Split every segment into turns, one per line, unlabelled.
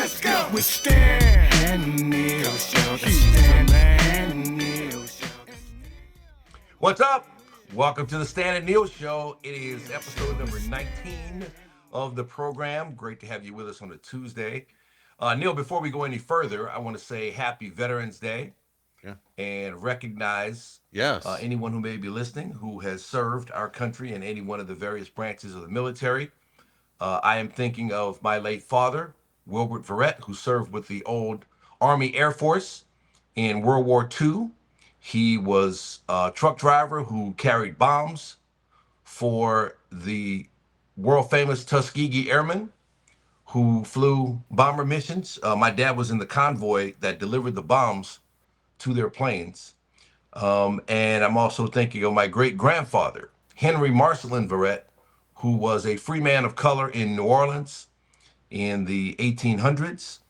Let's go with Stan and Neil Show. The Stan and Neil Show.
What's up? Welcome to the Stan and Neil Show. It is episode number 19 of the program. Great to have you with us on a Tuesday. Neil, before we go any further, I want to say happy Veterans Day.
Yeah.
And recognize anyone who may be listening who has served our country in any one of the various branches of the military. I am thinking of my late father, Wilbert Verrett, who served with the old Army Air Force in World War II. He was a truck driver who carried bombs for the world famous Tuskegee Airmen who flew bomber missions. My dad was in the convoy that delivered the bombs to their planes. And I'm also thinking of my great grandfather, Henry Marcelin Verrett, who was a free man of color in New Orleans in the 1800s.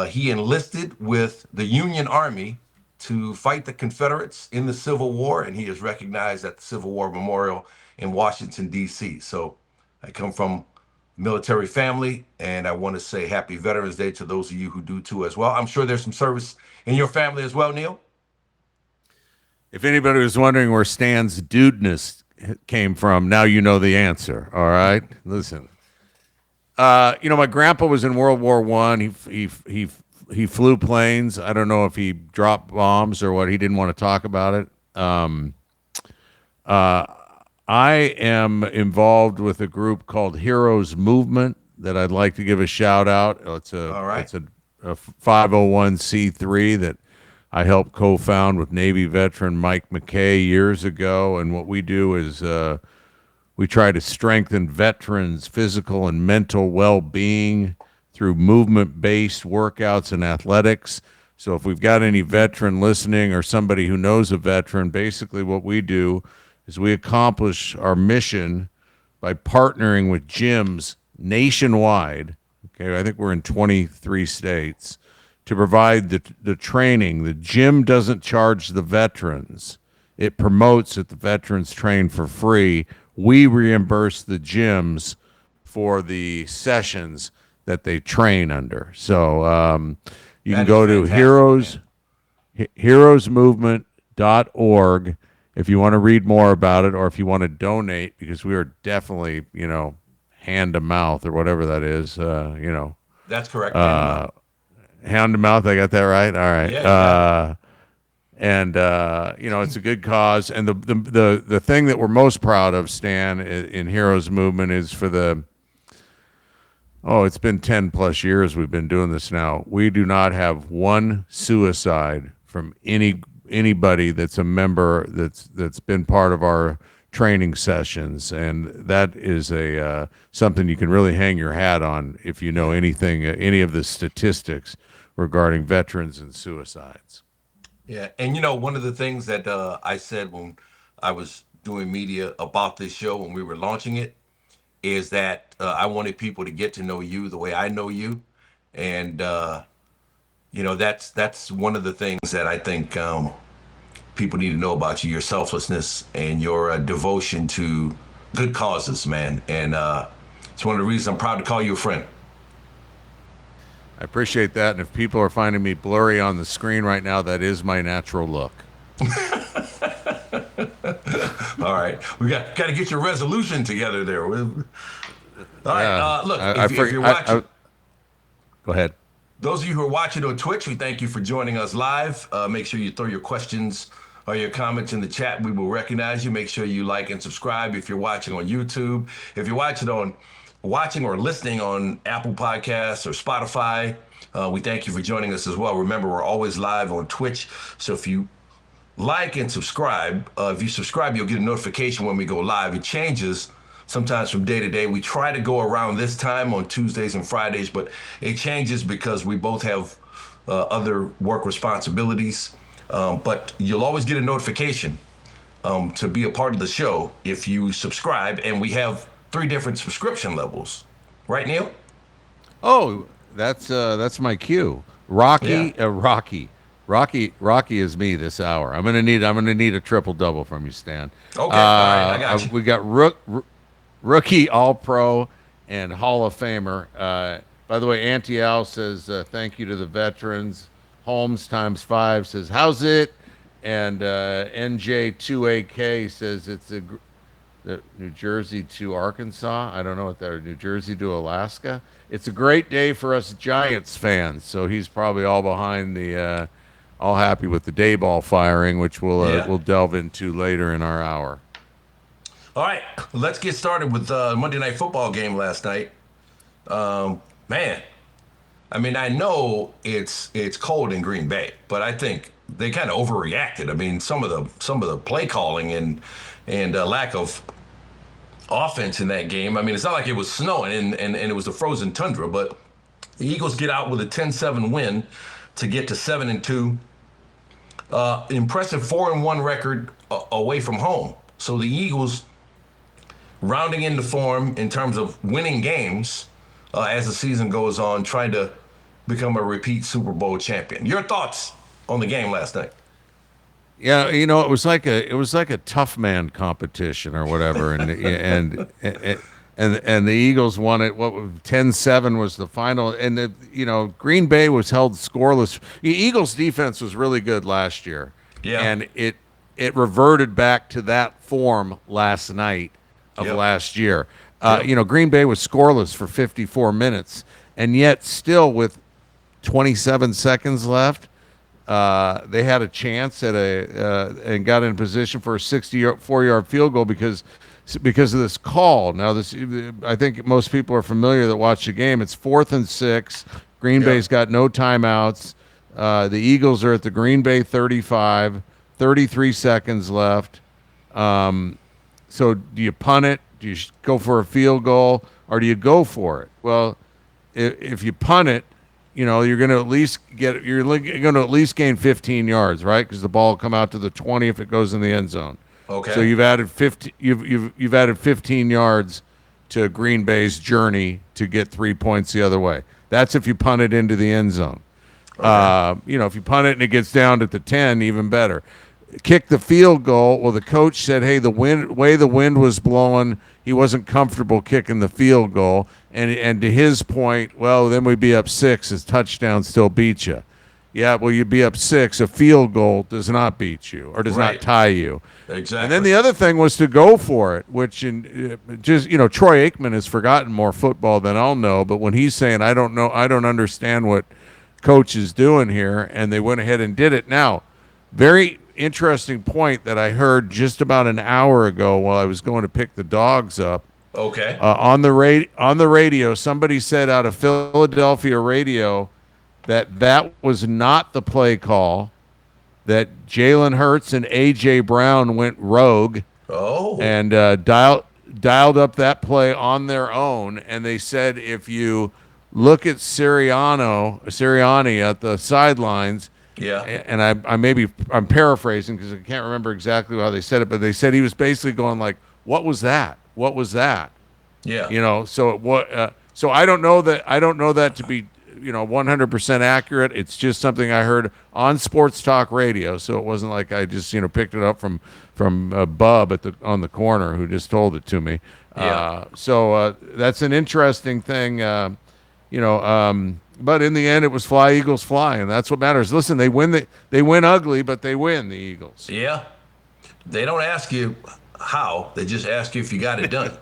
He enlisted with the Union Army to fight the Confederates in the Civil War, and he is recognized at the Civil War Memorial in Washington, D.C. So I come from a military family, and I want to say happy Veterans Day to those of you who do too as well. I'm sure there's some service in your family as well, Neil.
If anybody was wondering where Stan's dudeness came from, now you know the answer. All right, listen. My grandpa was in World War I. He flew planes. I don't know if he dropped bombs or what. He didn't want to talk about it. I am involved with a group called Heroes Movement that I'd like to give a shout out. It's a 501c3 that I helped co-found with Navy veteran Mike McKay years ago. And what we do is we try to strengthen veterans' physical and mental well-being through movement-based workouts and athletics. So if we've got any veteran listening or somebody who knows a veteran, basically what we do is we accomplish our mission by partnering with gyms nationwide. Okay, I think we're in 23 states to provide the training. The gym doesn't charge the veterans. It promotes that the veterans train for free. We reimburse the gyms for the sessions that they train under. So you can go to heroesmovement.org if you want to read more about it, or if you want to donate, because we are definitely, hand to mouth or whatever that is,
That's correct.
hand to mouth. I got that right. All right.
Yeah.
It's a good cause. And the thing that we're most proud of, Stan, in Heroes Movement is for it's been 10 plus years we've been doing this now. We do not have one suicide from anybody that's a member that's been part of our training sessions, and that is something you can really hang your hat on if you know anything, any of the statistics regarding veterans and suicides.
Yeah, and one of the things that I said when I was doing media about this show when we were launching it is that I wanted people to get to know you the way I know you, and that's one of the things that I think people need to know about you: your selflessness and your devotion to good causes, man. And it's one of the reasons I'm proud to call you a friend.
I appreciate that, and if people are finding me blurry on the screen right now, that is my natural look.
All right, we got to get your resolution together there. All right, look, if you're watching,
go ahead.
Those of you who are watching on Twitch, we thank you for joining us live. Make sure you throw your questions or your comments in the chat. We will recognize you. Make sure you like and subscribe if you're watching on YouTube. If you're watching or listening on Apple Podcasts or Spotify, we thank you for joining us as well. Remember, we're always live on Twitch. So if you like and subscribe, if you subscribe, you'll get a notification when we go live. It changes sometimes from day to day. We try to go around this time on Tuesdays and Fridays, but it changes because we both have other work responsibilities. But you'll always get a notification to be a part of the show if you subscribe. And we have 3 different subscription levels. Right, Neil?
Oh, that's my cue. Rocky is me this hour. I'm gonna need a triple double from you, Stan.
Okay, all right, I got you.
We got rookie, All Pro, and Hall of Famer. By the way, Auntie Al says thank you to the veterans. Holmes times 5 says how's it, and NJ2AK says it's the New Jersey to Arkansas. I don't know what that is. New Jersey to Alaska. It's a great day for us Giants fans. So he's probably all behind all happy with the Daboll firing, which we'll delve into later in our hour.
All right, let's get started with the Monday Night Football game last night. Man, I mean, I know it's cold in Green Bay, but I think they kind of overreacted. I mean, some of the play calling and lack of offense in that game. I mean, it's not like it was snowing and it was a frozen tundra, but the Eagles get out with a 10-7 win to get to 7-2. Impressive 4-1 record away from home. So the Eagles rounding into form in terms of winning games as the season goes on, trying to become a repeat Super Bowl champion. Your thoughts on the game last night?
Yeah, it was like a tough man competition or whatever, and the Eagles won it. 10-7 was the final, and Green Bay was held scoreless. The Eagles defense was really good last year, and it reverted back to that form last night of last year. Green Bay was scoreless for 54 minutes, and yet still with 27 seconds left. They had a chance and got in position for a 64-yard field goal because of this call. Now, I think most people are familiar that watch the game. It's 4th and 6. Green Bay's got no timeouts. The Eagles are at the Green Bay 35, 33 seconds left. So do you punt it? Do you go for a field goal, or do you go for it? Well, if you punt it, you're going to at least gain 15 yards, right? Because the ball will come out to the 20 if it goes in the end zone.
Okay.
So you've added 50. You've added 15 yards to Green Bay's journey to get 3 points the other way. That's if you punt it into the end zone. Okay. If you punt it and it gets down to the 10, even better. Kick the field goal. Well, the coach said, hey, the way the wind was blowing, he wasn't comfortable kicking the field goal. And to his point, well, then we'd be up 6. His touchdown still beats you. Yeah, well, you'd be up 6. A field goal does not beat you or does not tie you.
Exactly.
And then the other thing was to go for it, which Troy Aikman has forgotten more football than I'll know. But when he's saying, I don't understand what coach is doing here, and they went ahead and did it. Now, very interesting point that I heard just about an hour ago while I was going to pick the dogs up.
Okay.
On the radio, somebody said out of Philadelphia radio that was not the play call, that Jalen Hurts and A.J. Brown went rogue and dialed up that play on their own, and they said if you look at Sirianni at the sidelines, and I'm paraphrasing because I can't remember exactly how they said it, but they said he was basically going like, "What was that? What was that?"
Yeah.
So I don't know that to be 100% accurate. It's just something I heard on Sports Talk Radio, so it wasn't like I just picked it up from Bub on the corner who just told it to me. So that's an interesting thing. But in the end, it was fly, Eagles, fly, and that's what matters. Listen, they win ugly, but they win, the Eagles.
Yeah. They don't ask you how. They just ask you if you got it done.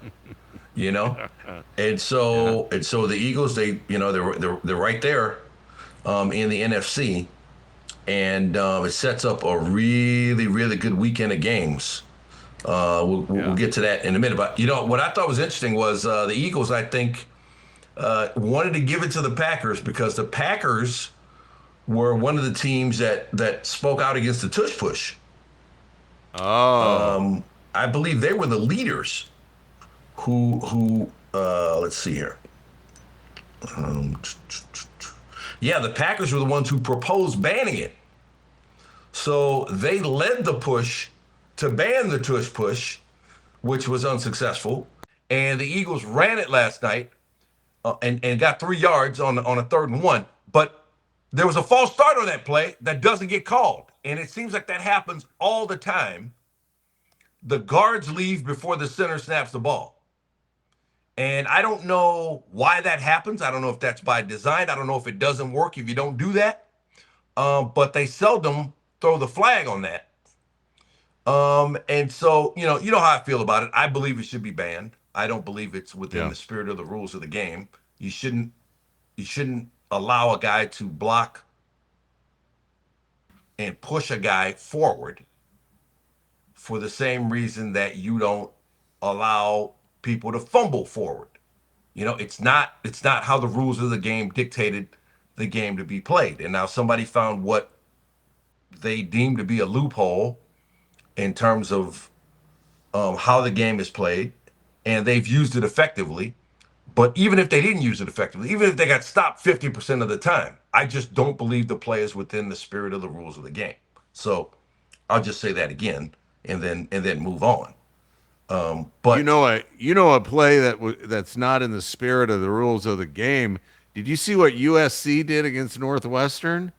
And so the Eagles, they're right there in the NFC, and it sets up a really, really good weekend of games. We'll get to that in a minute. But what I thought was interesting was the Eagles, I think, wanted to give it to the Packers because the Packers were one of the teams that spoke out against the tush push. I believe they were the leaders who let's see here. The Packers were the ones who proposed banning it. So they led the push to ban the tush push, which was unsuccessful. And the Eagles ran it last night and got 3 yards on a 3rd and 1. But there was a false start on that play that doesn't get called. And it seems like that happens all the time. The guards leave before the center snaps the ball. And I don't know why that happens. I don't know if that's by design. I don't know if it doesn't work if you don't do that. But they seldom throw the flag on that. And so, you know how I feel about it. I believe it should be banned. I don't believe it's within
Yeah.
the spirit of the rules of the game. You shouldn't allow a guy to block and push a guy forward for the same reason that you don't allow people to fumble forward. It's not how the rules of the game dictated the game to be played. And now somebody found what they deem to be a loophole in terms of how the game is played, and they've used it effectively. But even if they didn't use it effectively, even if they got stopped 50% of the time, I just don't believe the play is within the spirit of the rules of the game. So I'll just say that again, and then move on. But
a play that's not in the spirit of the rules of the game. Did you see what USC did against Northwestern?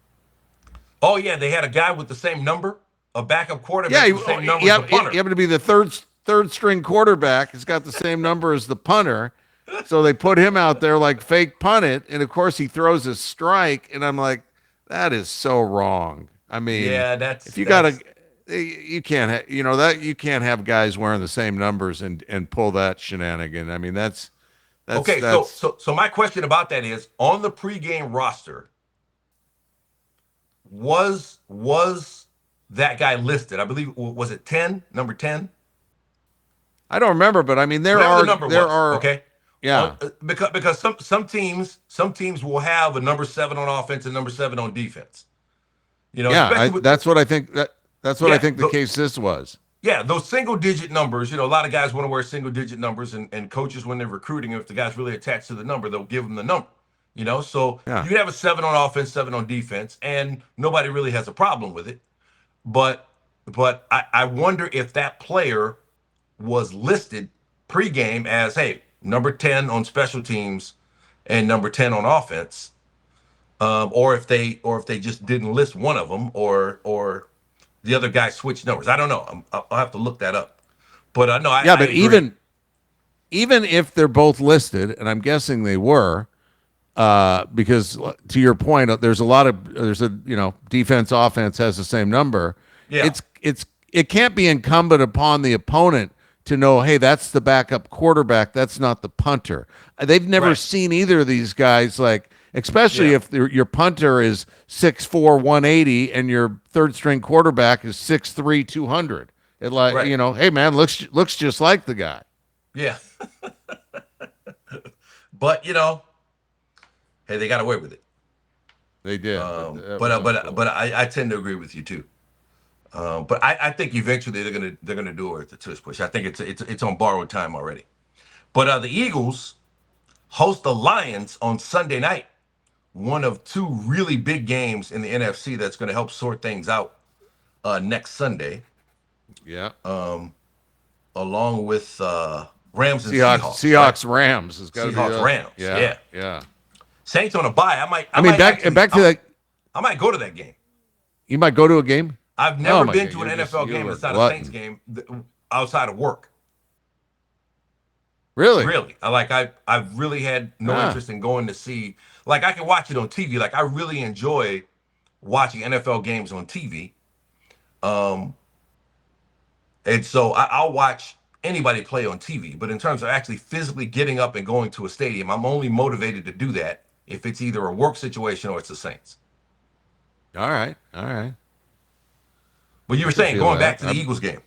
oh yeah, they had a guy with the same number, a backup
Yeah,
quarterback with the same number as the punter.
he happened to be the third string quarterback. He's got the same number as the punter. So they put him out there like fake punt it, and of course he throws a strike, and I'm like, that is so wrong. I mean,
Yeah,
if you got to, you can't, that you can't have guys wearing the same numbers and pull that shenanigan. I mean, that's
okay. So my question about that is, on the pregame roster, was that guy listed? I believe, was it 10, number 10?
I don't remember, but I mean, there
Whatever
are
the number was, okay.
Yeah.
Because some teams will have a number 7 on offense and number 7 on defense.
That's what I think that's what I think the case this was.
Yeah, those single digit numbers, a lot of guys want to wear single digit numbers, and coaches, when they're recruiting, if the guy's really attached to the number, they'll give him the number. So
Yeah.
you have a 7 on offense, 7 on defense, and nobody really has a problem with it. But I wonder if that player was listed pregame as, hey, number 10 on special teams and number 10 on offense, or if they just didn't list one of them, or the other guy switched numbers. I don't know. I'll have to look that up. But I know. I agree.
even if they're both listed, and I'm guessing they were, because to your point, there's a defense, offense has the same number.
Yeah.
It can't be incumbent upon the opponent to know, hey, that's the backup quarterback, that's not the punter. They've never seen either of these guys, especially if your punter is 6'4", 180, and your third string quarterback is 6'3", 200. Hey man, looks just like the guy.
Yeah. But hey, they got away with it.
They did.
But I tend to agree with you too. But I think eventually they're gonna do it with the tush push. I think it's on borrowed time already. But the Eagles host the Lions on Sunday night, one of two really big games in the NFC that's going to help sort things out next Sunday.
Yeah.
Along with Rams and
Seahawks.
Seahawks,
right? Rams has got to be
Rams. Yeah. Saints on a bye.
Back to that.
I might go to that game.
You might go to a game.
I've never been to an NFL game that's not a Saints game outside of work.
Really?
Really. I've really had no interest in going to see. I can watch it on TV. I really enjoy watching NFL games on TV. And so I'll watch anybody play on TV. But in terms of actually physically getting up and going to a stadium, I'm only motivated to do that if it's either a work situation or it's the Saints.
All right.
Well, you were saying going back to the Eagles game.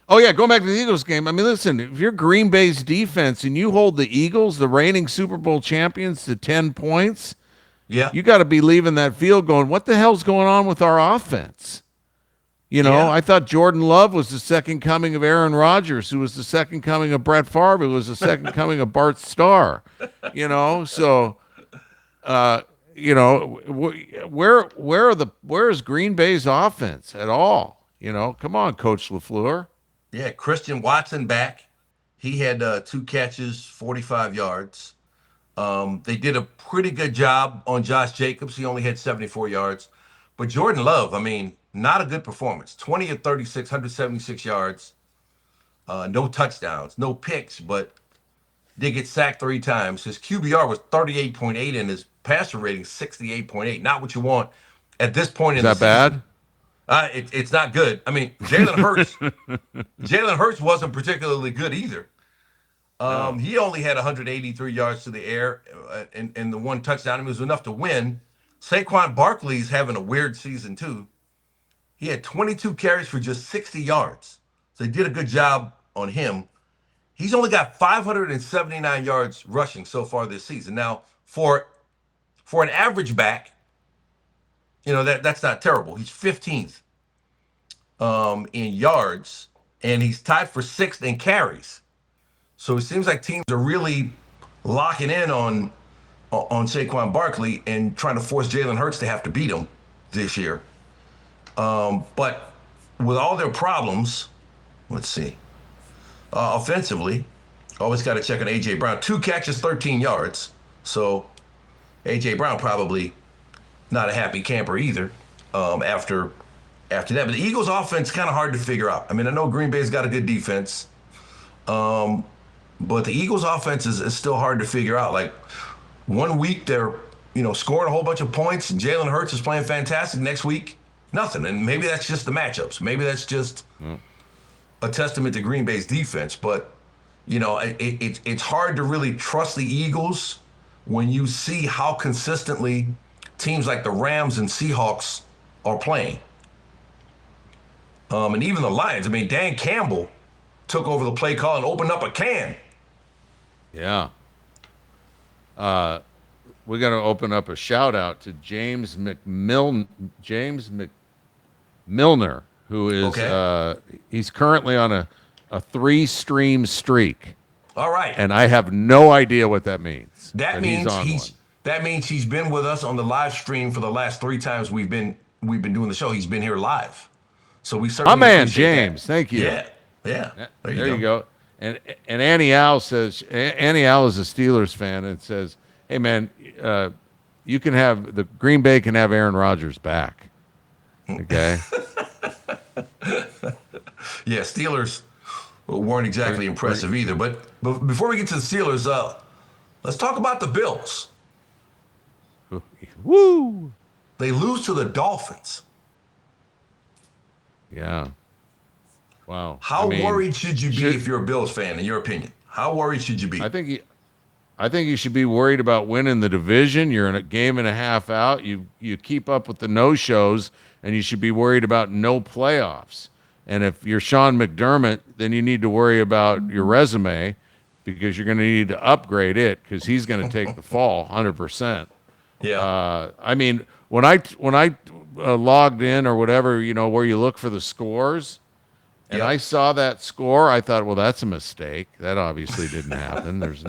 Oh, yeah, going back to the Eagles game. I mean, listen, if you're Green Bay's defense and you hold the Eagles, the reigning Super Bowl champions, to 10 points, you got to be leaving that field going, what the hell's going on with our offense? I thought Jordan Love was the second coming of Aaron Rodgers, who was the second coming of Brett Favre, who was the second coming of Bart Starr. So, where is Green Bay's offense at all? Come on, Coach LaFleur.
Yeah, Christian Watson back. He had 2 catches, 45 yards. They did a pretty good job on Josh Jacobs. He only had 74 yards. But Jordan Love, not a good performance. 20 of 36, 176 yards. No touchdowns, no picks. But did get sacked 3 times. His QBR was 38.8 and his passer rating 68.8. Not what you want at this point
Is
in the
that
season.
bad?
It's not good. I mean, Jalen Hurts wasn't particularly good either.
No.
He only had 183 yards to the air, and the 1 touchdown. It was enough to win. Saquon Barkley's having a weird season too. He had 22 carries for just 60 yards. So they did a good job on him. He's only got 579 yards rushing so far this season. Now, for an average back, that's not terrible. He's 15th in yards, and he's tied for 6th in carries. So it seems like teams are really locking in on Saquon Barkley and trying to force Jalen Hurts to have to beat him this year. But with all their problems, let's see. Offensively, always got to check on A.J. Brown. 2 catches, 13 yards. So A.J. Brown probably not a happy camper either after that. But the Eagles' offense kind of hard to figure out. I mean, I know Green Bay's got a good defense. But the Eagles' offense is still hard to figure out. Like, one week they're, scoring a whole bunch of points and Jalen Hurts is playing fantastic. Next week, nothing. And maybe that's just the matchups. Maybe that's just a testament to Green Bay's defense. But, it's hard to really trust the Eagles when you see how consistently teams like the Rams and Seahawks are playing. And even the Lions. I mean, Dan Campbell took over the play call and opened up a can.
Yeah. We got to open up a shout out to James McMilner, who is he's currently on a 3-stream streak.
All right.
And I have no idea what that means.
That means he's been with us on the live stream for the last 3 times we've been doing the show. He's been here live. So we certainly
man, James, thank you.
Yeah.
There you go. And Annie Al is a Steelers fan and says, "Hey man, you can have the Green Bay can have Aaron Rodgers back." Okay.
Yeah, Steelers weren't exactly impressive either. But before we get to the Steelers, let's talk about the Bills.
Woo!
They lose to the Dolphins.
Yeah. Wow.
How worried should you be if you're a Bills fan, in your opinion? How worried should you be?
I think you should be worried about winning the division. You're in a game and a half out. You keep up with the no-shows, and you should be worried about no playoffs. And if you're Sean McDermott, then you need to worry about your resume because you're going to need to upgrade it because he's going to take the fall 100%.
Yeah.
I mean, when I logged in or whatever, where you look for the scores, and I saw that score, I thought, well, that's a mistake. That obviously didn't happen. There's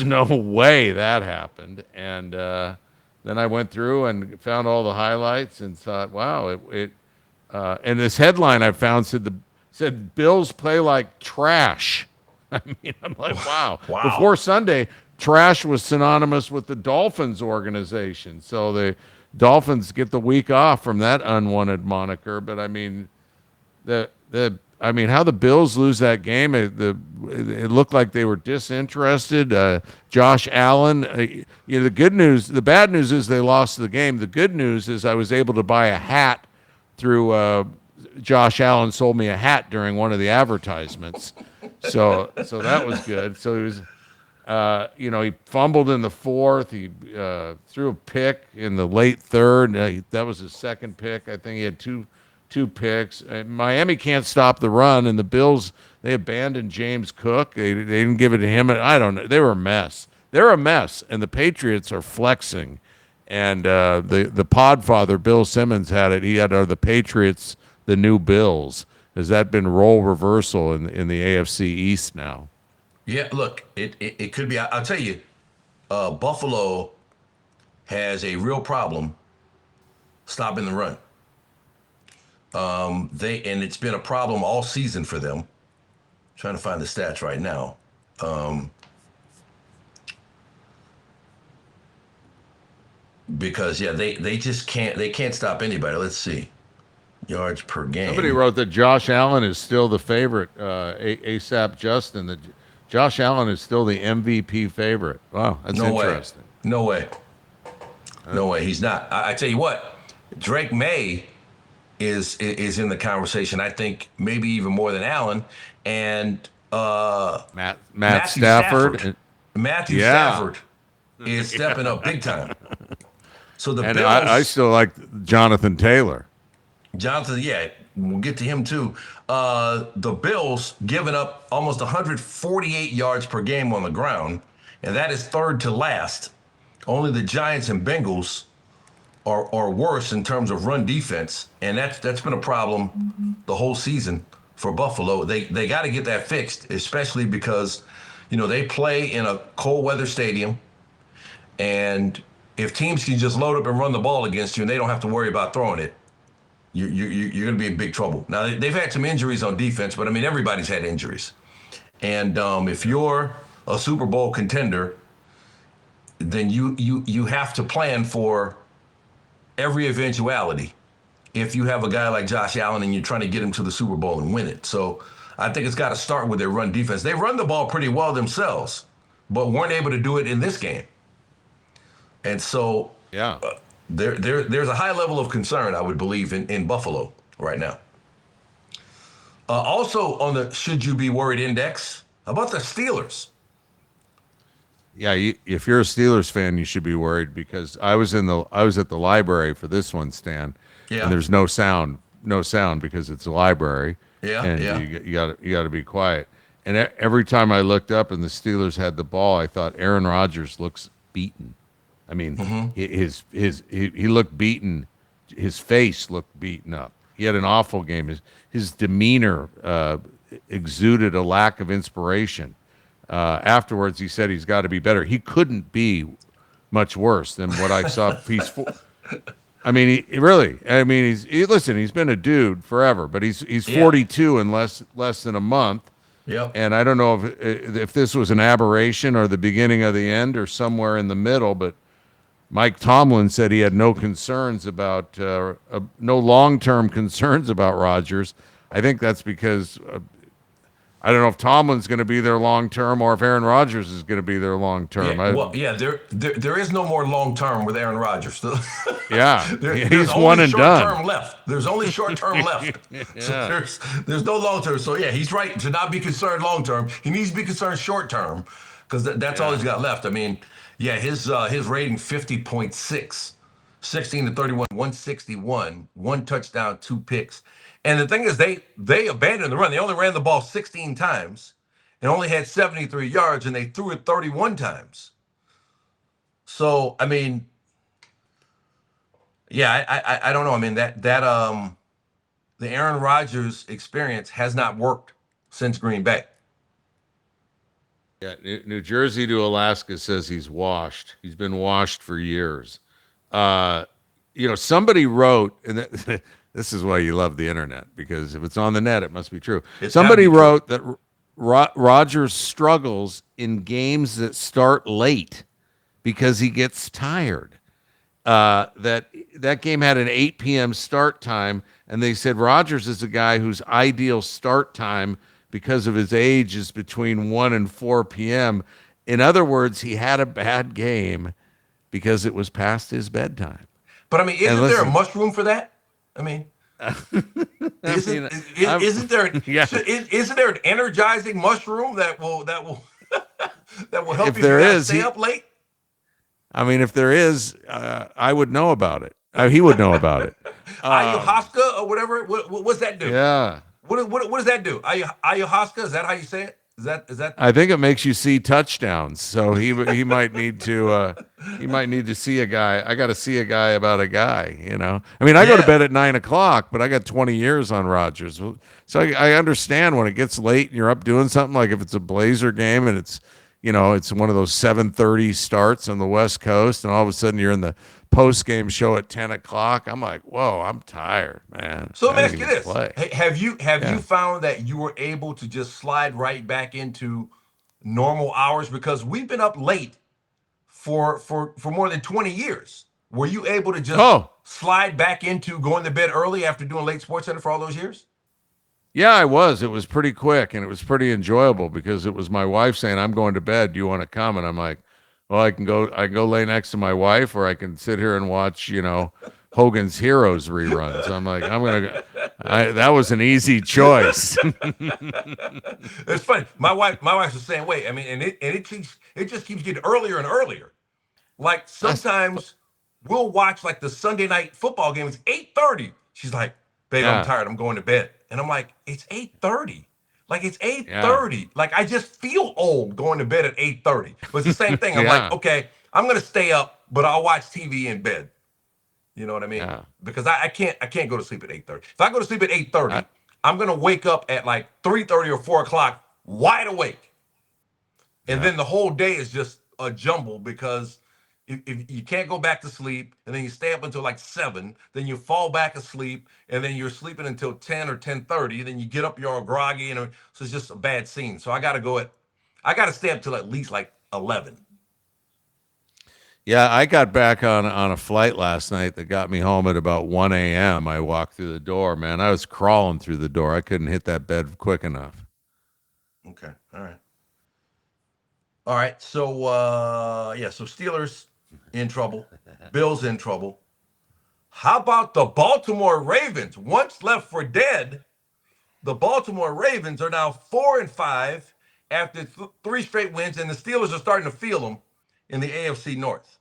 no way that happened. And then I went through and found all the highlights and thought, wow, and this headline I found said Bills play like trash. I mean, I'm like, wow. Before Sunday, trash was synonymous with the Dolphins organization. So the Dolphins get the week off from that unwanted moniker. But I mean, how the Bills lose that game, it looked like they were disinterested. Josh Allen, the bad news is they lost the game. The good news is I was able to buy a hat through Josh Allen sold me a hat during one of the advertisements. So that was good. So he was, he fumbled in the 4th. He threw a pick in the late 3rd. That was his 2nd pick. I think he had two picks. Miami can't stop the run, and the Bills, they abandoned James Cook. They didn't give it to him. I don't know. They were a mess. They're a mess, and the Patriots are flexing. And the Podfather, Bill Simmons, had it. He had the Patriots, the new Bills. Has that been role reversal in the AFC East now?
Yeah, look, it could be. I'll tell you, Buffalo has a real problem stopping the run. And it's been a problem all season for them. I'm trying to find the stats right now. Because they just can't stop anybody. Let's see. Yards per game.
Somebody wrote that Josh Allen is still the favorite. ASAP Justin, that Josh Allen is still the MVP favorite. Wow, that's interesting.
No way. No way. He's not. I tell you what, Drake May is in the conversation. I think maybe even more than Allen and
Matt Stafford.
Matthew Stafford is stepping up big time. So the Bills.
I still like Jonathan Taylor.
Jonathan, yeah, we'll get to him too. The Bills giving up almost 148 yards per game on the ground, and that is third to last. Only the Giants and Bengals are worse in terms of run defense, and that's been a problem the whole season for Buffalo. They got to get that fixed, especially because they play in a cold weather stadium, and if teams can just load up and run the ball against you and they don't have to worry about throwing it, you're going to be in big trouble. Now, they've had some injuries on defense, but, I mean, everybody's had injuries. And if you're a Super Bowl contender, then you have to plan for every eventuality if you have a guy like Josh Allen and you're trying to get him to the Super Bowl and win it. So I think it's got to start with their run defense. They run the ball pretty well themselves, but weren't able to do it in this game. And so there's a high level of concern, I would believe, in Buffalo right now. Also on the should you be worried index, how about the Steelers?
Yeah, if you're a Steelers fan, you should be worried because I was at the library for this one, Stan.
Yeah.
And there's no sound because it's a library.
Yeah.
And
yeah.
you got to be quiet. And every time I looked up and the Steelers had the ball, I thought Aaron Rodgers looks beaten. I mean, he looked beaten. His face looked beaten up. He had an awful game. His demeanor exuded a lack of inspiration. Afterwards, he said he's got to be better. He couldn't be much worse than what I saw. I mean, he's been a dude forever, but he's 42 in less than a month.
Yep.
And I don't know if this was an aberration or the beginning of the end or somewhere in the middle, but Mike Tomlin said he had no concerns about no long-term concerns about Rodgers. I think that's because I don't know if Tomlin's going to be there long-term or if Aaron Rodgers is going to be there long-term.
There is no more long-term with Aaron Rodgers.
He's one and done.
There's only short-term left. So there's no long-term. So, he's right to not be concerned long-term. He needs to be concerned short-term because that's all he's got left. I mean, his rating 50.6, 16 to 31, 161, 1 touchdown, 2 picks. And the thing is, they abandoned the run. They only ran the ball 16 times and only had 73 yards, and they threw it 31 times. So, I mean, I don't know. I mean, the Aaron Rodgers experience has not worked since Green Bay.
Yeah, New Jersey to Alaska says he's washed. He's been washed for years. Somebody wrote, and this is why you love the internet, because if it's on the net, it must be true. Somebody wrote that Rodgers struggles in games that start late because he gets tired. That game had an 8 p.m. start time, and they said Rodgers is a guy whose ideal start time because of his age is between 1 and 4 p.m. In other words, he had a bad game because it was past his bedtime.
But, I mean, isn't there a mushroom for that? I mean, isn't there an energizing mushroom that will help you stay up late?
I mean, if there is, I would know about it. He would know about it.
Ayahuasca or whatever. What's that do?
Yeah.
What does that do? Ayahuasca? Is that how you say it? Is that?
I think it makes you see touchdowns. So he might need to see a guy. I got to see a guy about a guy. I mean, I go to bed at 9:00, but I got 20 years on Rodgers. So I understand when it gets late and you're up doing something, like if it's a Blazer game and it's one of those 7:30 starts on the West Coast, and all of a sudden you're in the post-game show at 10:00. I'm like, whoa, I'm tired, man.
So let me ask you this: Have you found that you were able to just slide right back into normal hours? Because we've been up late for more than 20 years. Were you able to just slide back into going to bed early after doing late Sports Center for all those years?
Yeah, I was. It was pretty quick and it was pretty enjoyable because it was my wife saying, "I'm going to bed. Do you want to come?" And I'm like, "Well, I can go lay next to my wife, or I can sit here and watch, Hogan's Heroes reruns." I'm like, that was an easy choice.
It's funny. My wife's the same way. I mean, it just keeps getting earlier and earlier. Like sometimes we'll watch like the Sunday night football game. It's 8:30. She's like, "Babe, I'm
Yeah,
tired. I'm going to bed." And I'm like, "It's 8:30. Like it's
yeah,
8:30. Like I just feel old going to bed at 8:30." But it's the same thing. I'm like,
yeah,
"Okay, I'm gonna stay up, but I'll watch TV in bed." You know what I mean?
yeah.
Because I can't go to sleep at 8:30. If I go to sleep at
I,
8:30, I'm gonna wake up at like 3:30 or 4 o'clock, wide awake. And
yeah.
then the whole day is just a jumble because if you can't go back to sleep and then you stay up until like 7, then you fall back asleep and then you're sleeping until 10 or 10:30, then you get up, you're all groggy, so it's just a bad scene. So I gotta stay up till at least like 11.
Yeah, I got back on a flight last night that got me home at about 1 a.m. I walked through the door, man. I was crawling through the door. I couldn't hit that bed quick enough.
Okay. All right. All right. So so Steelers in trouble. Bills in trouble. How about the Baltimore Ravens? Once left for dead, the Baltimore Ravens are now 4-5 after 3 straight wins, and the Steelers are starting to feel them in the AFC North.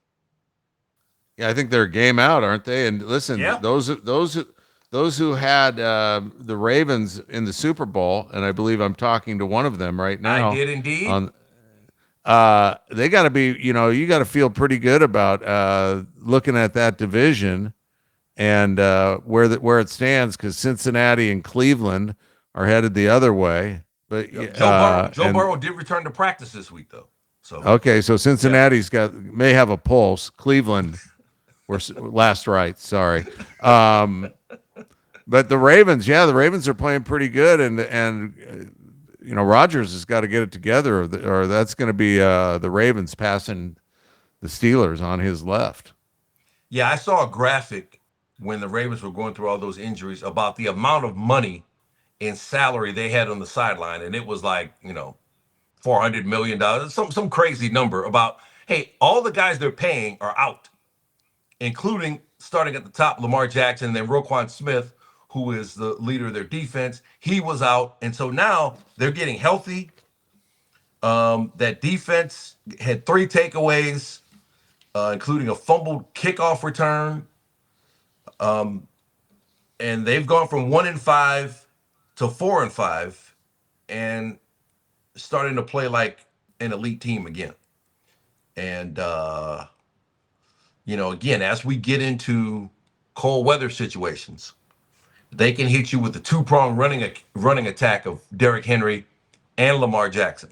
Yeah, I think they're game out, aren't they? And listen,
Yeah,
those who had the Ravens in the Super Bowl, and I believe I'm talking to one of them right
I
now
did indeed.
on they got to be, you got to feel pretty good about looking at that division and where it stands, because Cincinnati and Cleveland are headed the other way. But
Yep. Joe
and
Burrow did return to practice this week, though. So
okay, so
yeah,
Cincinnati's may have a pulse. Cleveland, we're last right. Sorry, but the Ravens are playing pretty good, and Rodgers has got to get it together, or that's going to be the Ravens passing the Steelers on his left.
yeah. I saw a graphic when the Ravens were going through all those injuries about the amount of money in salary they had on the sideline, and it was like $400 million, some crazy number about, hey, all the guys they're paying are out, including starting at the top, Lamar Jackson, and then Roquan Smith, who is the leader of their defense. He was out, and so now they're getting healthy. That defense had 3 takeaways, including a fumbled kickoff return, and they've gone from 1-5 to 4-5, and starting to play like an elite team again. And again, as we get into cold weather situations, they can hit you with the two-pronged running attack of Derrick Henry and Lamar Jackson.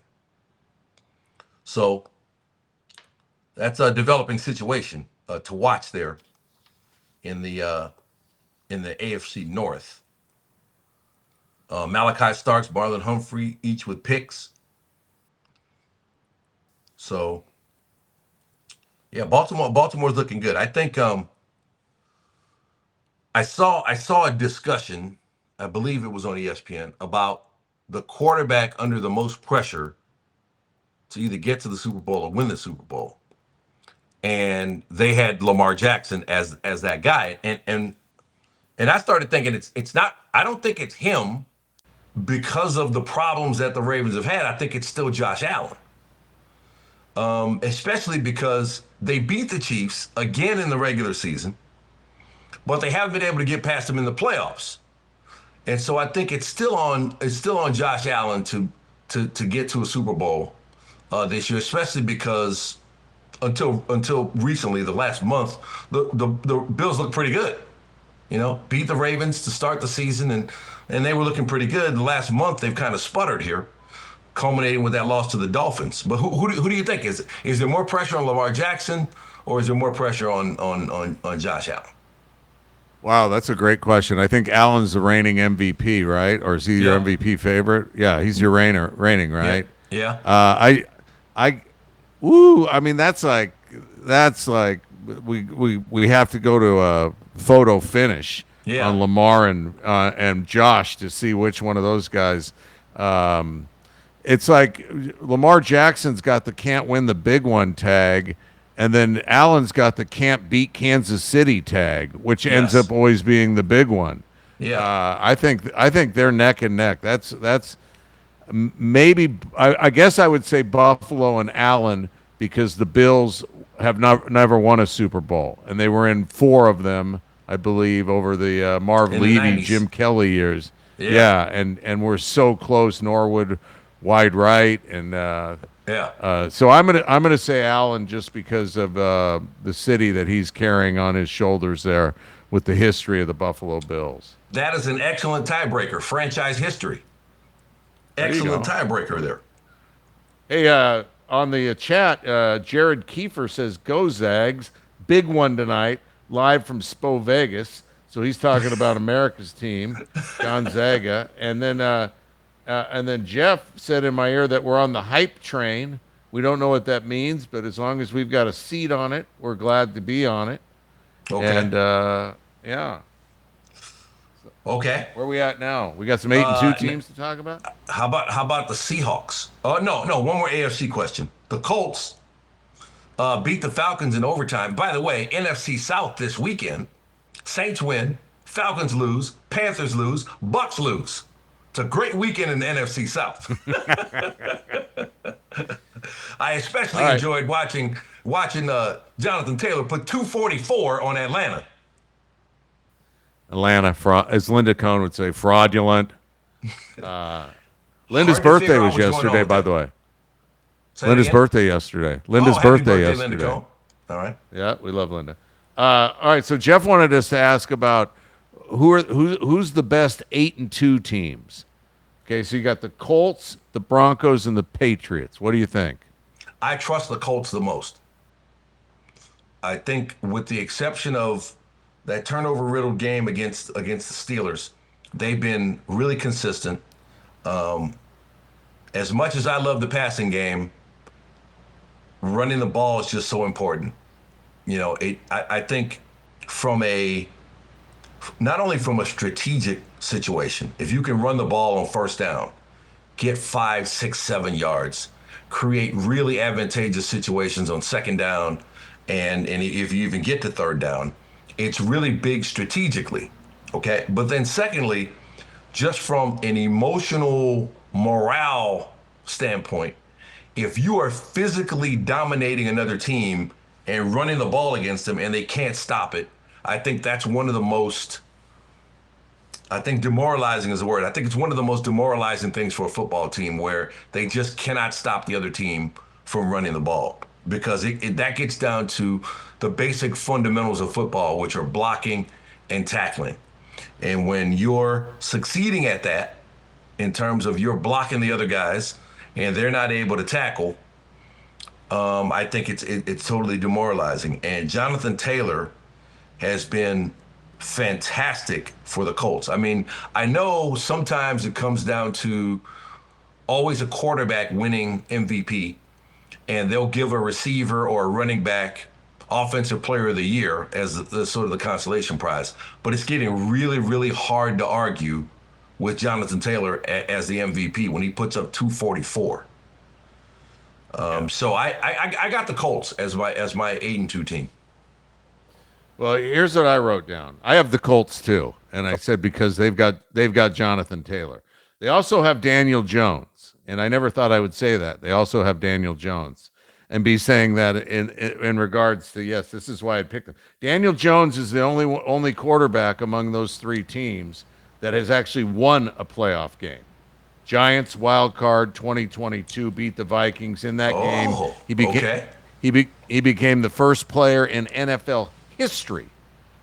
So that's a developing situation to watch there in the AFC North. Malachi Starks, Marlon Humphrey, each with picks. So yeah, Baltimore's looking good. I think I saw a discussion, I believe it was on ESPN, about the quarterback under the most pressure to either get to the Super Bowl or win the Super Bowl. And they had Lamar Jackson as that guy. And I started thinking it's not, I don't think it's him because of the problems that the Ravens have had. I think it's still Josh Allen. Especially because they beat the Chiefs again in the regular season, but they haven't been able to get past them in the playoffs. And so I think it's still on Josh Allen to get to a Super Bowl this year, especially because until recently, the last month, the Bills look pretty good. Beat the Ravens to start the season, and they were looking pretty good. The last month they've kind of sputtered here, culminating with that loss to the Dolphins. But who do you think is there more pressure on Lamar Jackson, or is there more pressure on Josh Allen?
Wow, that's a great question. I think Allen's the reigning MVP, right? Or is he your
Yeah,
MVP favorite? Yeah, he's your reigning,
yeah,
right?
yeah.
I, woo. I mean, that's like we have to go to a photo finish
Yeah.
on Lamar and Josh to see which one of those guys. It's like Lamar Jackson's got the can't win the big one tag, and then Allen's got the can't beat Kansas City tag, which ends
Yes.
up always being the big one.
Yeah.
I think they're neck and neck. That's maybe I guess I would say Buffalo and Allen because the Bills have never won a Super Bowl, and they were in 4 of them, I believe, over the Marv
In the
Levy,
90s.
Jim Kelly years.
Yeah.
And we're so close. Norwood, wide right, and
Yeah.
so I'm gonna say Allen just because of the city that he's carrying on his shoulders there with the history of the Buffalo Bills.
That is an excellent tiebreaker. Franchise history. Excellent tiebreaker there.
Hey, on the chat, Jared Kiefer says, "Go Zags, big one tonight, live from Spo Vegas." So he's talking about America's team, Gonzaga, and then Jeff said in my ear that we're on the hype train. We don't know what that means, but as long as we've got a seat on it, we're glad to be on it.
Okay.
And yeah.
Okay.
Where are we at now? We got some 8-2 teams to talk about.
How about the Seahawks? No. One more AFC question. The Colts beat the Falcons in overtime. By the way, NFC South this weekend. Saints win, Falcons lose, Panthers lose, Bucks lose. It's a great weekend in the NFC South. I especially enjoyed watching Jonathan Taylor put 244 on Atlanta.
Atlanta, as Linda Cohn would say, fraudulent. Linda's birthday was yesterday, by the way. Linda's birthday yesterday. Linda's birthday yesterday.
Linda Cohn. All right.
Yeah, we love Linda. All right, so Jeff wanted us to ask about who's the best 8-2 teams. Okay, so you got the Colts, the Broncos, and the Patriots. What do you think?
I trust the Colts the most. I think, with the exception of that turnover-riddled game against the Steelers, they've been really consistent. As much as I love the passing game, running the ball is just so important. You know, I think not only from a strategic situation, if you can run the ball on first down, get 5, 6, 7 yards, create really advantageous situations on second down, and if you even get to third down, it's really big strategically, okay? But then secondly, just from an emotional morale standpoint, if you are physically dominating another team and running the ball against them and they can't stop it, I think that's one of the most, demoralizing is the word. I think it's one of the most demoralizing things for a football team where they just cannot stop the other team from running the ball, because that gets down to the basic fundamentals of football, which are blocking and tackling. And when you're succeeding at that, in terms of you're blocking the other guys and they're not able to tackle, I think it's totally demoralizing. And Jonathan Taylor has been fantastic for the Colts. I mean, I know sometimes it comes down to always a quarterback winning MVP, and they'll give a receiver or a running back Offensive Player of the Year as the sort of the consolation prize. But it's getting really, really hard to argue with Jonathan Taylor as the MVP when he puts up 244. So I got the Colts as my 8-2 team.
Well, here's what I wrote down. I have the Colts too, and I said because they've got Jonathan Taylor. They also have Daniel Jones, and I never thought I would say that. They also have Daniel Jones, and be saying that in regards to, yes, this is why I picked them. Daniel Jones is the only quarterback among those 3 teams that has actually won a playoff game. Giants wild card 2022 beat the Vikings in that game. He became the first player in NFL history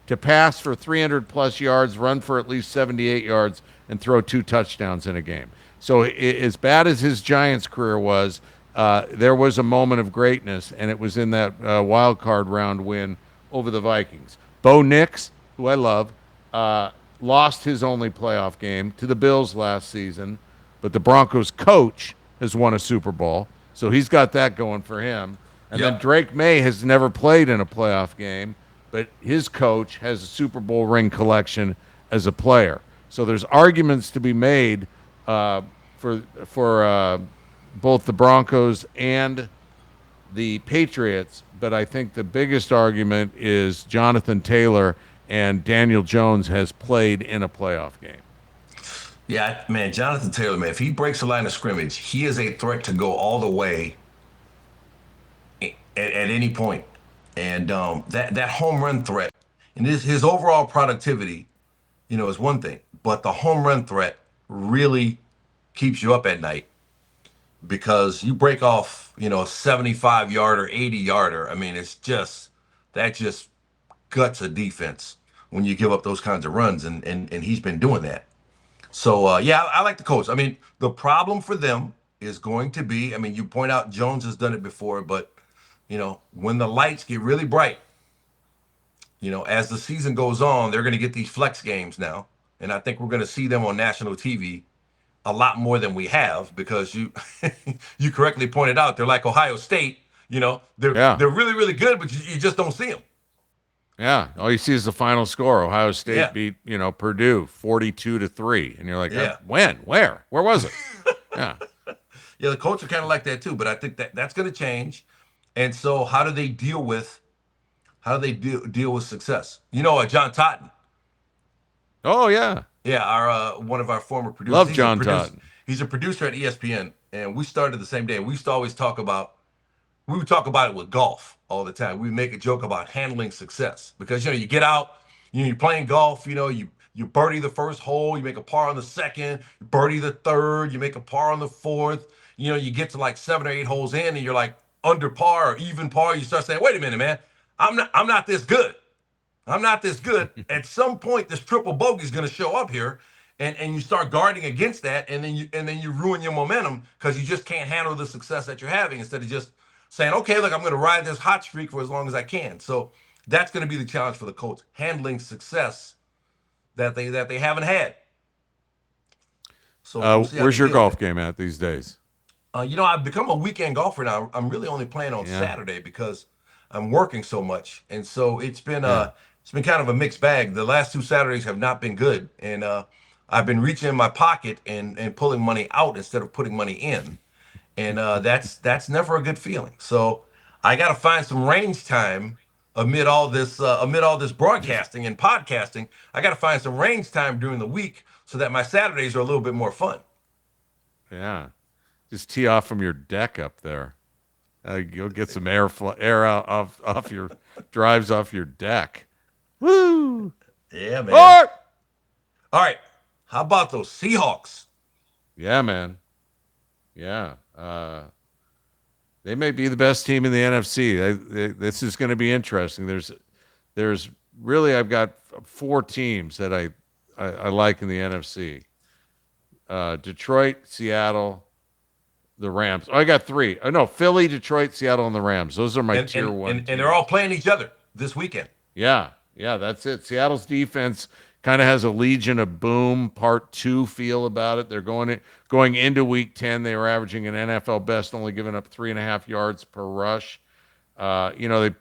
to pass for 300 plus yards, run for at least 78 yards, and throw 2 touchdowns in a game. So as bad as his Giants career was, there was a moment of greatness, and it was in that wild card round win over the Vikings. Bo Nix, who I love, lost his only playoff game to the Bills last season, but the Broncos coach has won a Super Bowl, so he's got that going for him. And then Drake May has never played in a playoff game, but his coach has a Super Bowl ring collection as a player. So there's arguments to be made for both the Broncos and the Patriots, but I think the biggest argument is Jonathan Taylor and Daniel Jones has played in a playoff game.
Yeah, man, Jonathan Taylor, man, if he breaks the line of scrimmage, he is a threat to go all the way at any point. And that home run threat and his overall productivity, is one thing, but the home run threat really keeps you up at night because you break off, a 75 yarder, 80 yarder. I mean, that just guts a defense when you give up those kinds of runs, and he's been doing that. So yeah, I like the Colts. I mean, the problem for them is going to be, I mean, you point out Jones has done it before, but when the lights get really bright, as the season goes on, they're going to get these flex games now, and I think we're going to see them on national TV a lot more than we have because you you correctly pointed out they're like Ohio State. They're really really good, but you just don't see them.
Yeah, all you see is the final score. Ohio State beat Purdue 42-3, and you're like, when, where was it? Yeah,
yeah. The Colts are kind of like that too, but I think that's going to change. And so, how do they deal with success? John Totten.
Oh yeah.
Yeah, our one of our former producers.
Love John Totten.
He's a producer at ESPN, and we started the same day. We used to always talk about it with golf all the time. We make a joke about handling success because you get out, you're playing golf. You birdie the first hole, you make a par on the second, you birdie the third, you make a par on the fourth. You get to like 7 or 8 holes in, and you're like under par or even par. You start saying, "Wait a minute, man, I'm not this good. I'm not this good." At some point, this triple bogey is going to show up here, and you start guarding against that, and then you ruin your momentum because you just can't handle the success that you're having. Instead of just saying, "Okay, look, I'm going to ride this hot streak for as long as I can." So that's going to be the challenge for the Colts, handling success that they haven't had. So we'll
where's your golf game at these days?
I've become a weekend golfer now. I'm really only playing on Saturday because I'm working so much, and so it's been kind of a mixed bag. The last 2 Saturdays have not been good, and I've been reaching in my pocket and pulling money out instead of putting money in, and that's never a good feeling. So I got to find some range time amid all this broadcasting and podcasting. I got to find some range time during the week so that my Saturdays are a little bit more fun.
Yeah, just tee off from your deck up there. You'll get some air out off your drives off your deck. Woo!
Yeah, man. All right. How about those Seahawks?
Yeah, man. Yeah. They may be the best team in the NFC. This is going to be interesting. There's really, I've got 4 teams that I like in the NFC. Detroit, Seattle, the Rams. Oh, I got 3. Oh, no, Philly, Detroit, Seattle, and the Rams. Those are my tier 1.
And they're all playing each other this weekend.
Yeah, that's it. Seattle's defense kind of has a Legion of Boom Part 2 feel about it. They're going into Week 10. They were averaging an NFL best, only giving up 3.5 yards per rush. They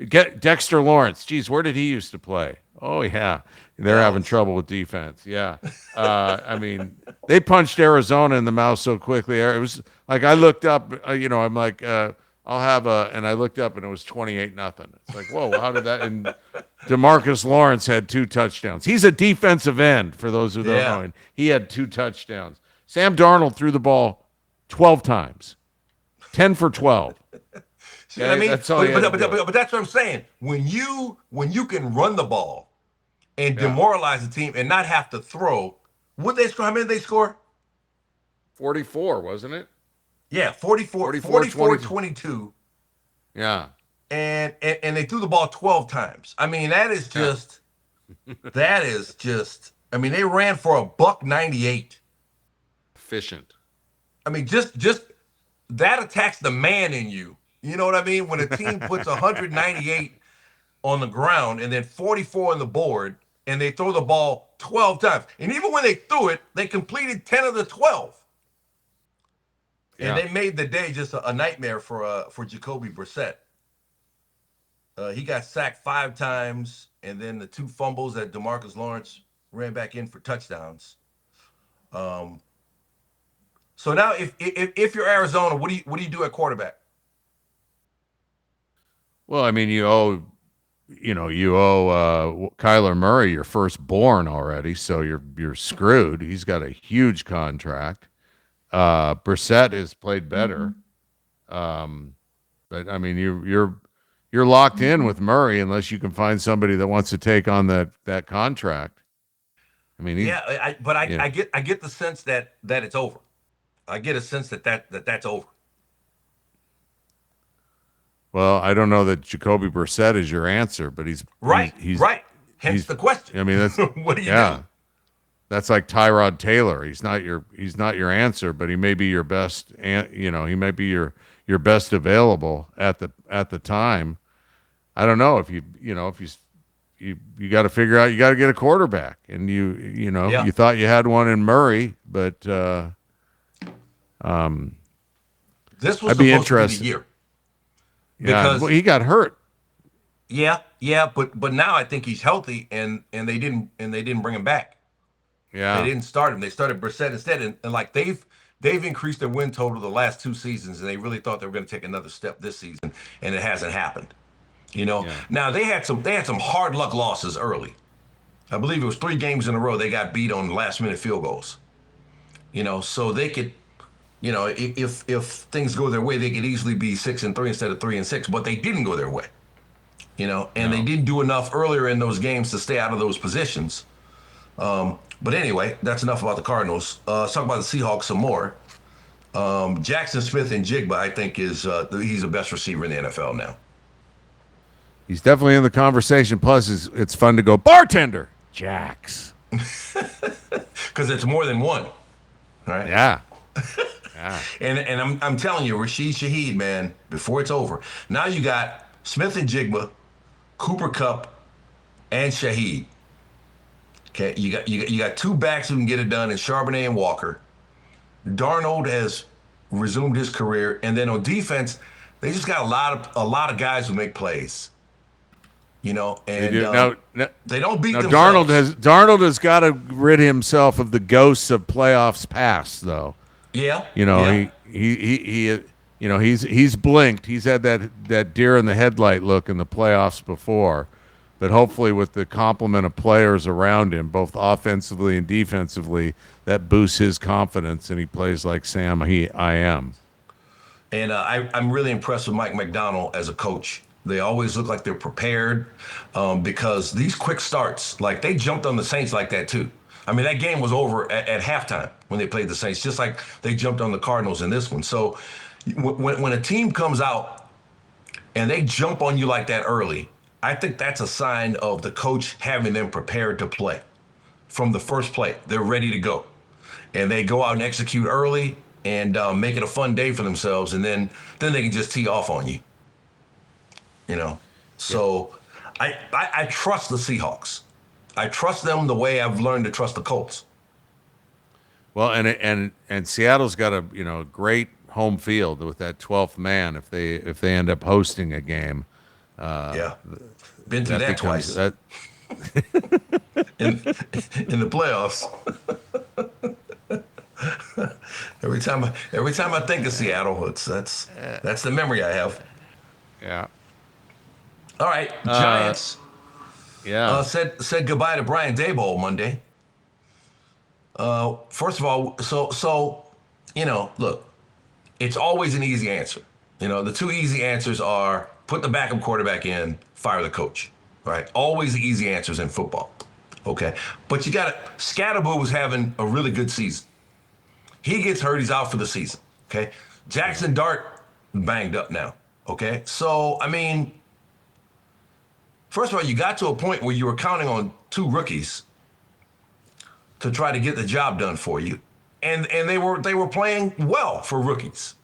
get Dexter Lawrence. Geez, where did he used to play? Oh yeah, they're having trouble with defense. Yeah, they punched Arizona in the mouth so quickly. It was like I looked up. I'm like, I'll have and I looked up and it was 28-0. It's like, whoa, how did that? And DeMarcus Lawrence had 2 touchdowns. He's a defensive end for those who don't know. And he had 2 touchdowns. Sam Darnold threw the ball 12 times, 10 for 12.
See what I mean? But that's what I'm saying. When you can run the ball and demoralize the team and not have to throw, what they score? How many did they score?
44, wasn't it?
Yeah, 44-22.
Yeah.
And they threw the ball 12 times. I mean, that is just I mean, they ran for $198.
Efficient.
I mean, just that attacks the man in you. You know what I mean? When a team puts 198 on the ground and then 44 on the board and they throw the ball 12 times. And even when they threw it, they completed 10 of the 12. And they made the day just a nightmare for Jacoby Brissett. He got sacked 5 times, and then the 2 fumbles that DeMarcus Lawrence ran back in for touchdowns. Um, so now, if you're Arizona, what do you do at quarterback?
Well, I mean, you owe Kyler Murray your firstborn already, so you're screwed. He's got a huge contract. Brissett has played better, but I mean, you're locked in with Murray unless you can find somebody that wants to take on that contract. I mean,
I get the sense that it's over. I get a sense that's over.
Well, I don't know that Jacoby Brissett is your answer, but he's
right. Hence
he's,
the question.
I mean, that's
what do you do?
That's like Tyrod Taylor. He's not your answer, but he may be your best. He might be your best available at the time. I don't know if you got to figure out, you got to get a quarterback, and you thought you had one in Murray, but
this was
I'd be
supposed
interested.
to be the year.
Because he got hurt.
Yeah, but now I think he's healthy, and they didn't bring him back.
Yeah,
they didn't start him. They started Brissett instead, and like they've increased their win total the last 2 seasons, and they really thought they were going to take another step this season, and it hasn't happened. Now they had some hard luck losses early. I believe it was 3 games in a row they got beat on last minute field goals. So they could, if things go their way, they could easily be 6-3 instead of 3-6, but they didn't go their way. They didn't do enough earlier in those games to stay out of those positions. But anyway, that's enough about the Cardinals. Let's talk about the Seahawks some more. Jackson Smith and Jigba, I think, he's the best receiver in the NFL now.
He's definitely in the conversation. Plus, it's fun to go, bartender, Jax.
Because it's more than one, right?
Yeah.
And I'm telling you, Rashid Shaheed, man, before it's over. Now you got Smith and Jigba, Cooper Kupp, and Shaheed. Okay, you got 2 backs who can get it done in Charbonnet and Walker. Darnold has resumed his career, and then on defense, they just got a lot of guys who make plays. And
they do. Now,
they don't beat
themselves. Darnold has got to rid himself of the ghosts of playoffs past, though.
Yeah.
He's blinked. He's had that deer in the headlight look in the playoffs before. But hopefully with the complement of players around him, both offensively and defensively, that boosts his confidence, and he plays like Sam I am.
And I'm really impressed with Mike Macdonald as a coach. They always look like they're prepared because these quick starts, like they jumped on the Saints like that too. I mean, that game was over at halftime when they played the Saints, just like they jumped on the Cardinals in this one. So when a team comes out and they jump on you like that early, I think that's a sign of the coach having them prepared to play from the first play. They're ready to go. And they go out and execute early and make it a fun day for themselves. And then they can just tee off on you. So I trust the Seahawks. I trust them the way I've learned to trust the Colts.
Well, and Seattle's got a great home field with that 12th man if they end up hosting a game.
Been through that twice. In the playoffs. every time I think of Seattle, that's the memory I have.
Yeah.
All right, Giants. Said goodbye to Brian Daboll Monday. First of all, so look, it's always an easy answer. The 2 easy answers are put the backup quarterback in, fire the coach, right? Always the easy answers in football, okay? But you got to, Scatterboo was having a really good season. He gets hurt, he's out for the season, okay? Jackson Dart banged up now, okay? So, I mean, first of all, you got to a point where you were counting on 2 rookies to try to get the job done for you. And they were playing well for rookies,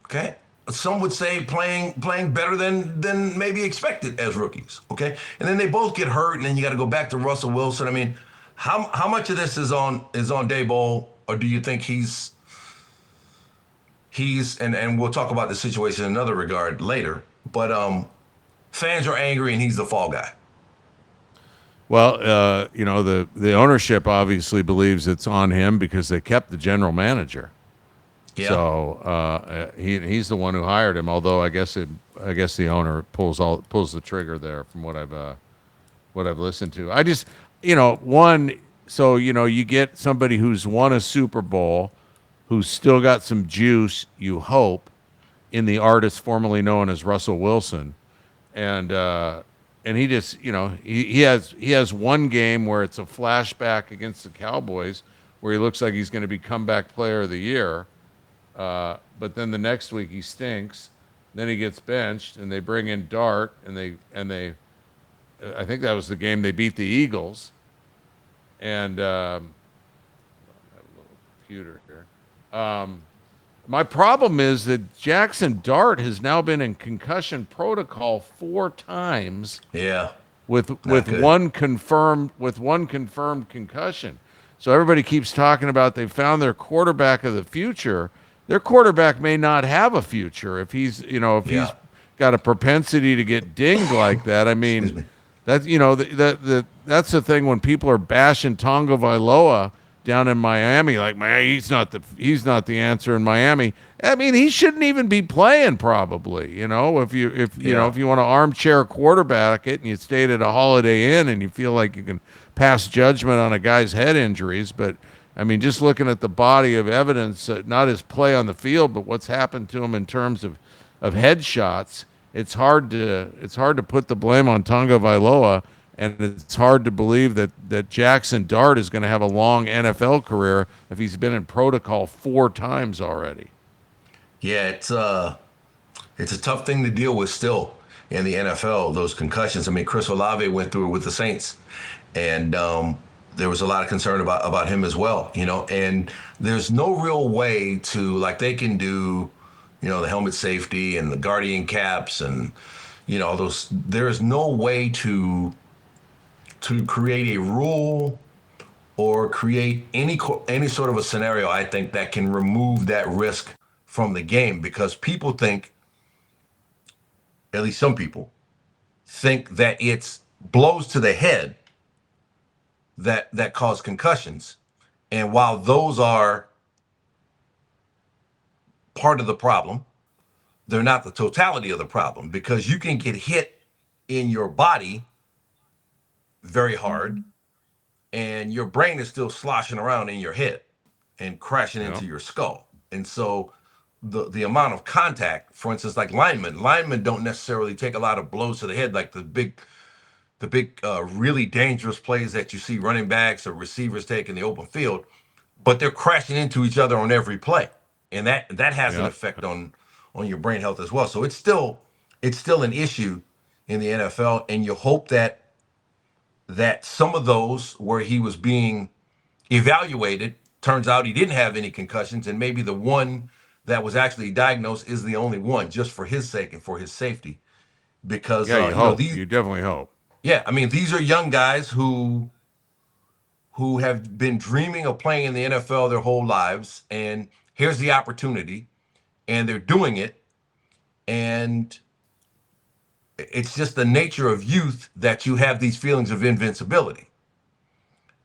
okay? Some would say playing better than maybe expected as rookies, okay? And then they both get hurt, and then you got to go back to Russell Wilson. I mean, how much of this is on Daboll, or do you think he's and we'll talk about the situation in another regard later, but fans are angry and he's the fall guy.
Well, the ownership obviously believes it's on him because they kept the general manager.
Yeah.
So he's the one who hired him. Although I guess the owner pulls the trigger there from what I've listened to. I just you get somebody who's won a Super Bowl, who's still got some juice, you hope, in the artist formerly known as Russell Wilson, and he just he has one game where it's a flashback against the Cowboys where he looks like he's going to be comeback player of the year. But then the next week he stinks. Then he gets benched, and they bring in Dart, and they I think that was the game they beat the Eagles. And I have a little computer here. My problem is that Jackson Dart has now been in concussion protocol 4 times.
Yeah.
With one confirmed concussion. So everybody keeps talking about they found their quarterback of the future. Their quarterback may not have a future if he's got a propensity to get dinged like that. I mean, that's that's the thing when people are bashing Tonga Vailoa down in Miami, like, man, he's not the answer in Miami. I mean, he shouldn't even be playing probably. If you want to armchair quarterback it and you stayed at a Holiday Inn and you feel like you can pass judgment on a guy's head injuries, but I mean, just looking at the body of evidence, not his play on the field, but what's happened to him in terms of headshots, it's hard to put the blame on Tonga Vailoa, and it's hard to believe that Jackson Dart is going to have a long NFL career if he's been in protocol 4 times already.
Yeah, it's a tough thing to deal with still in the NFL, those concussions. I mean, Chris Olave went through it with the Saints, and there was a lot of concern about him as well, and there's no real way to, like, they can do, the helmet safety and the guardian caps and, those, there's no way to create a rule or create any sort of a scenario, I think, that can remove that risk from the game, because people think, at least some people, think that it's blows to the head that cause concussions. And while those are part of the problem, they're not the totality of the problem, because you can get hit in your body very hard and your brain is still sloshing around in your head and crashing into your skull. And so the amount of contact, for instance, like linemen don't necessarily take a lot of blows to the head like the big really dangerous plays that you see running backs or receivers take in the open field, but they're crashing into each other on every play, and that has an effect on your brain health as well. So it's still an issue in the NFL, and you hope that some of those where he was being evaluated turns out he didn't have any concussions, and maybe the one that was actually diagnosed is the only one, just for his sake and for his safety. Because
you definitely hope.
Yeah, I mean, these are young guys who have been dreaming of playing in the NFL their whole lives, and here's the opportunity, and they're doing it, and it's just the nature of youth that you have these feelings of invincibility.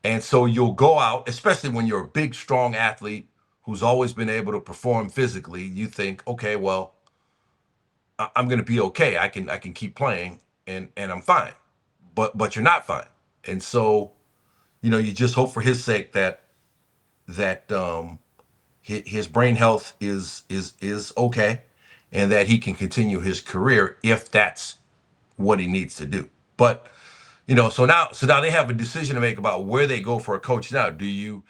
And so you'll go out, especially when you're a big, strong athlete who's always been able to perform physically, you think, okay, well, I'm going to be okay. I can keep playing and I'm fine. But you're not fine. And so, you just hope for his sake that his brain health is okay, and that he can continue his career if that's what he needs to do. But so now they have a decision to make about where they go for a coach now. Do you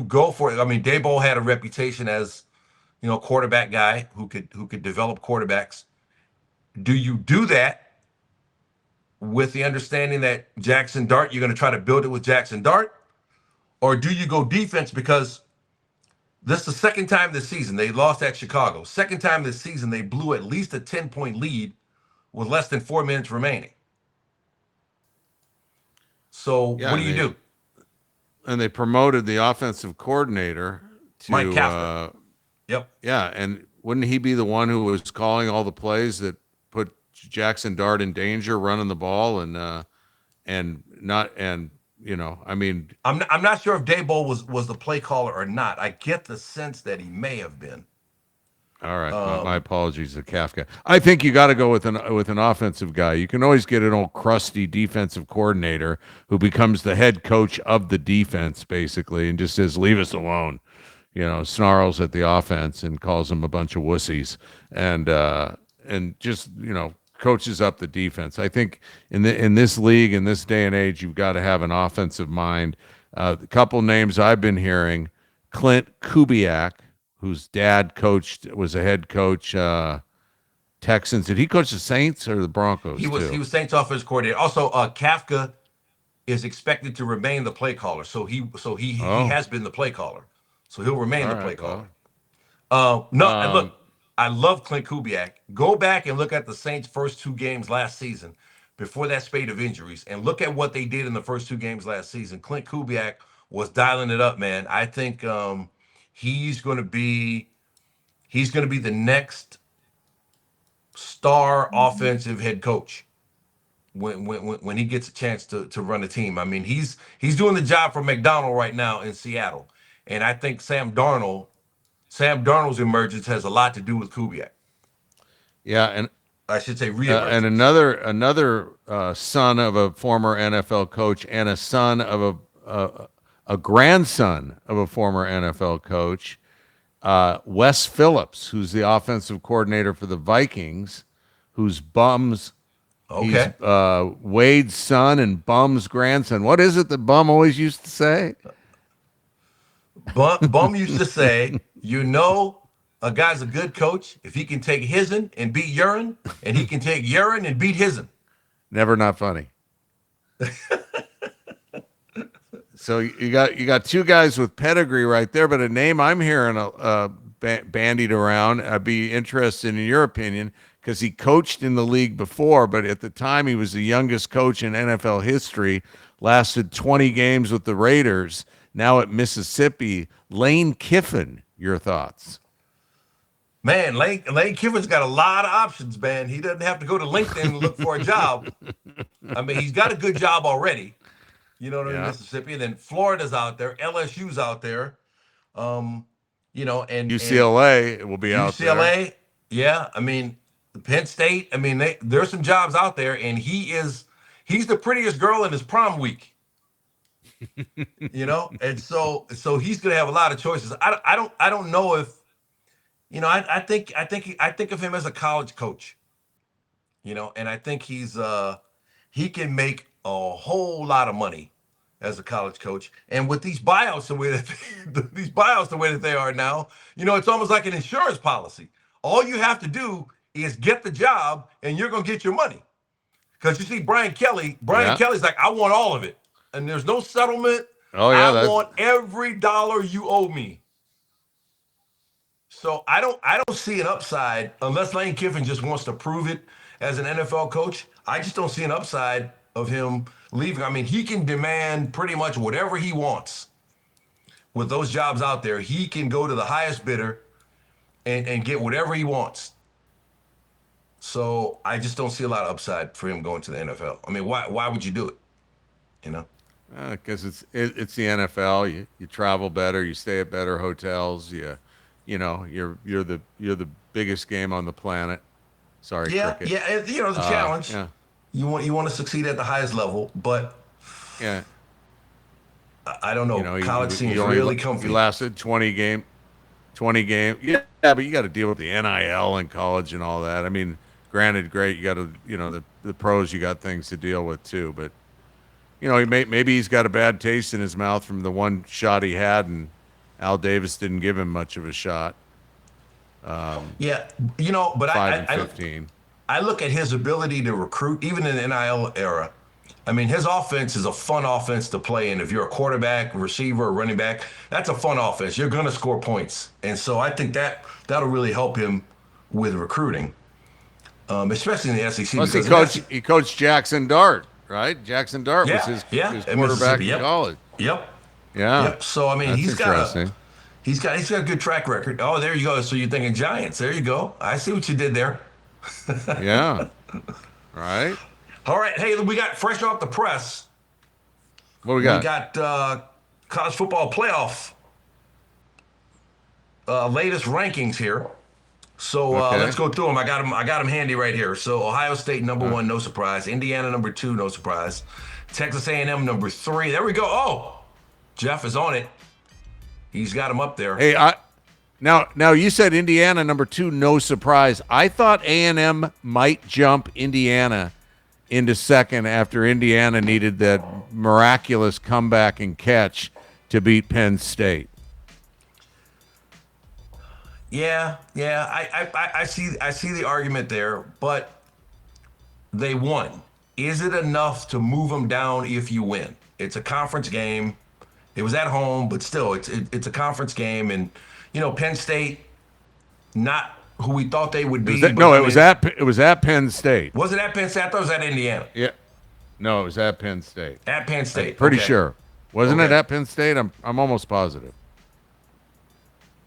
go for it? I mean, Daboll had a reputation as quarterback guy who could develop quarterbacks. Do you do that with the understanding that Jackson Dart, you're going to try to build it with Jackson Dart? Or do you go defense, because this is the second time this season they lost at Chicago. Second time this season they blew at least a 10-point lead with less than 4 minutes remaining. So what do you do?
And they promoted the offensive coordinator to
Mike Tomlin. Yep.
Yeah, and wouldn't he be the one who was calling all the plays that put Jackson Dart in danger running the ball and not and I mean,
I'm not sure if Daboll was the play caller or not. I get the sense that he may have been.
All right, my apologies to Kafka. I think you got to go with an offensive guy. You can always get an old crusty defensive coordinator who becomes the head coach of the defense, basically, and just says, "Leave us alone," snarls at the offense and calls them a bunch of wussies, and just coaches up the defense. I think in this league, in this day and age, you've got to have an offensive mind. A couple names I've been hearing: Clint Kubiak, whose dad was a head coach, Texans. Did he coach the Saints or the Broncos?
He was Saints offensive coordinator. Also, Kafka is expected to remain the play caller. So he has been the play caller. So he'll remain the play caller. And look, I love Clint Kubiak. Go back and look at the Saints' first 2 games last season before that spate of injuries, and look at what they did in the first 2 games last season. Clint Kubiak was dialing it up, man. I think he's going to be the next star offensive head coach when he gets a chance to run a team. I mean, he's doing the job for McDonald right now in Seattle, and I think Sam Darnold's emergence has a lot to do with Kubiak.
Yeah, and
I should say reemergence.
And another son of a former NFL coach and a son of a grandson of a former NFL coach, Wes Phillips, who's the offensive coordinator for the Vikings, who's Bum's.
Okay.
He's Wade's son and Bum's grandson. What is it that Bum always used to say?
Bum used to say, a guy's a good coach if he can take his'n and beat urine, and he can take urine and beat his'n.
Never not funny. So you got 2 guys with pedigree right there, but a name I'm hearing bandied around. I'd be interested in your opinion because he coached in the league before, but at the time he was the youngest coach in NFL history. Lasted 20 games with the Raiders. Now at Mississippi, Lane Kiffin. Your thoughts?
Man, Lane Kiffin's got a lot of options, man. He doesn't have to go to LinkedIn and look for a job. I mean, he's got a good job already. You know what I mean? Mississippi, and then Florida's out there, LSU's out there, and
UCLA will be out there.
UCLA, yeah. I mean, Penn State. I mean, there's some jobs out there, and he's the prettiest girl in his prom week. And so he's gonna have a lot of choices. I don't know if, I think of him as a college coach. And I think he can make a whole lot of money as a college coach. And with these buyouts the way that they are now, it's almost like an insurance policy. All you have to do is get the job and you're going to get your money. Because you see Brian Kelly's like, I want all of it. And there's no settlement.
Oh, yeah,
I want every dollar you owe me. So I don't see an upside unless Lane Kiffin just wants to prove it as an NFL coach. I just don't see an upside of him leaving. I mean, he can demand pretty much whatever he wants. With those jobs out there, he can go to the highest bidder and get whatever he wants. So I just don't see a lot of upside for him going to the NFL. I mean, why would you do it?
Because it's the NFL. You travel better, you stay at better hotels. You're the biggest game on the planet. Sorry, cricket.
Yeah, the challenge.
Yeah.
You want to succeed at the highest level, but
yeah,
I don't know. College seems really comfy.
You lasted 20 game. Yeah, but you got to deal with the NIL in college and all that. I mean, granted, great. You got to, the pros. You got things to deal with too. But maybe he's got a bad taste in his mouth from the one shot he had, and Al Davis didn't give him much of a shot.
But
5 and 15.
I look at his ability to recruit, even in the NIL era. I mean, his offense is a fun offense to play in. If you're a quarterback, receiver, or running back, that's a fun offense. You're going to score points. And so I think that'll really help him with recruiting, especially in the SEC.
Plus he coached Jackson Dart, right? Jackson Dart was his quarterback in college.
Yep.
Yeah.
Yep. So, I mean, he's got a good track record. Oh, there you go. So you're thinking Giants. There you go. I see what you did there.
Yeah. Right.
All right. Hey, we got fresh off the press.
What we got?
We got college football playoff latest rankings here. So let's go through them. I got them handy right here. So Ohio State number 1, no surprise. Indiana number 2, no surprise. Texas A&M number 3. There we go. Oh, Jeff is on it. He's got him up there.
Hey, now you said Indiana number 2, no surprise. I thought A&M might jump Indiana into second after Indiana needed that miraculous comeback and catch to beat Penn State.
Yeah. I see the argument there, but they won. Is it enough to move them down if you win? It's a conference game. It was at home, but still, it's a conference game, and Penn State, not who we thought they would be.
It was at Penn State.
Was it at Penn State? I thought it was at Indiana.
Yeah. No, it was at Penn State.
At Penn State.
I'm pretty sure. Wasn't it at Penn State? I'm almost positive.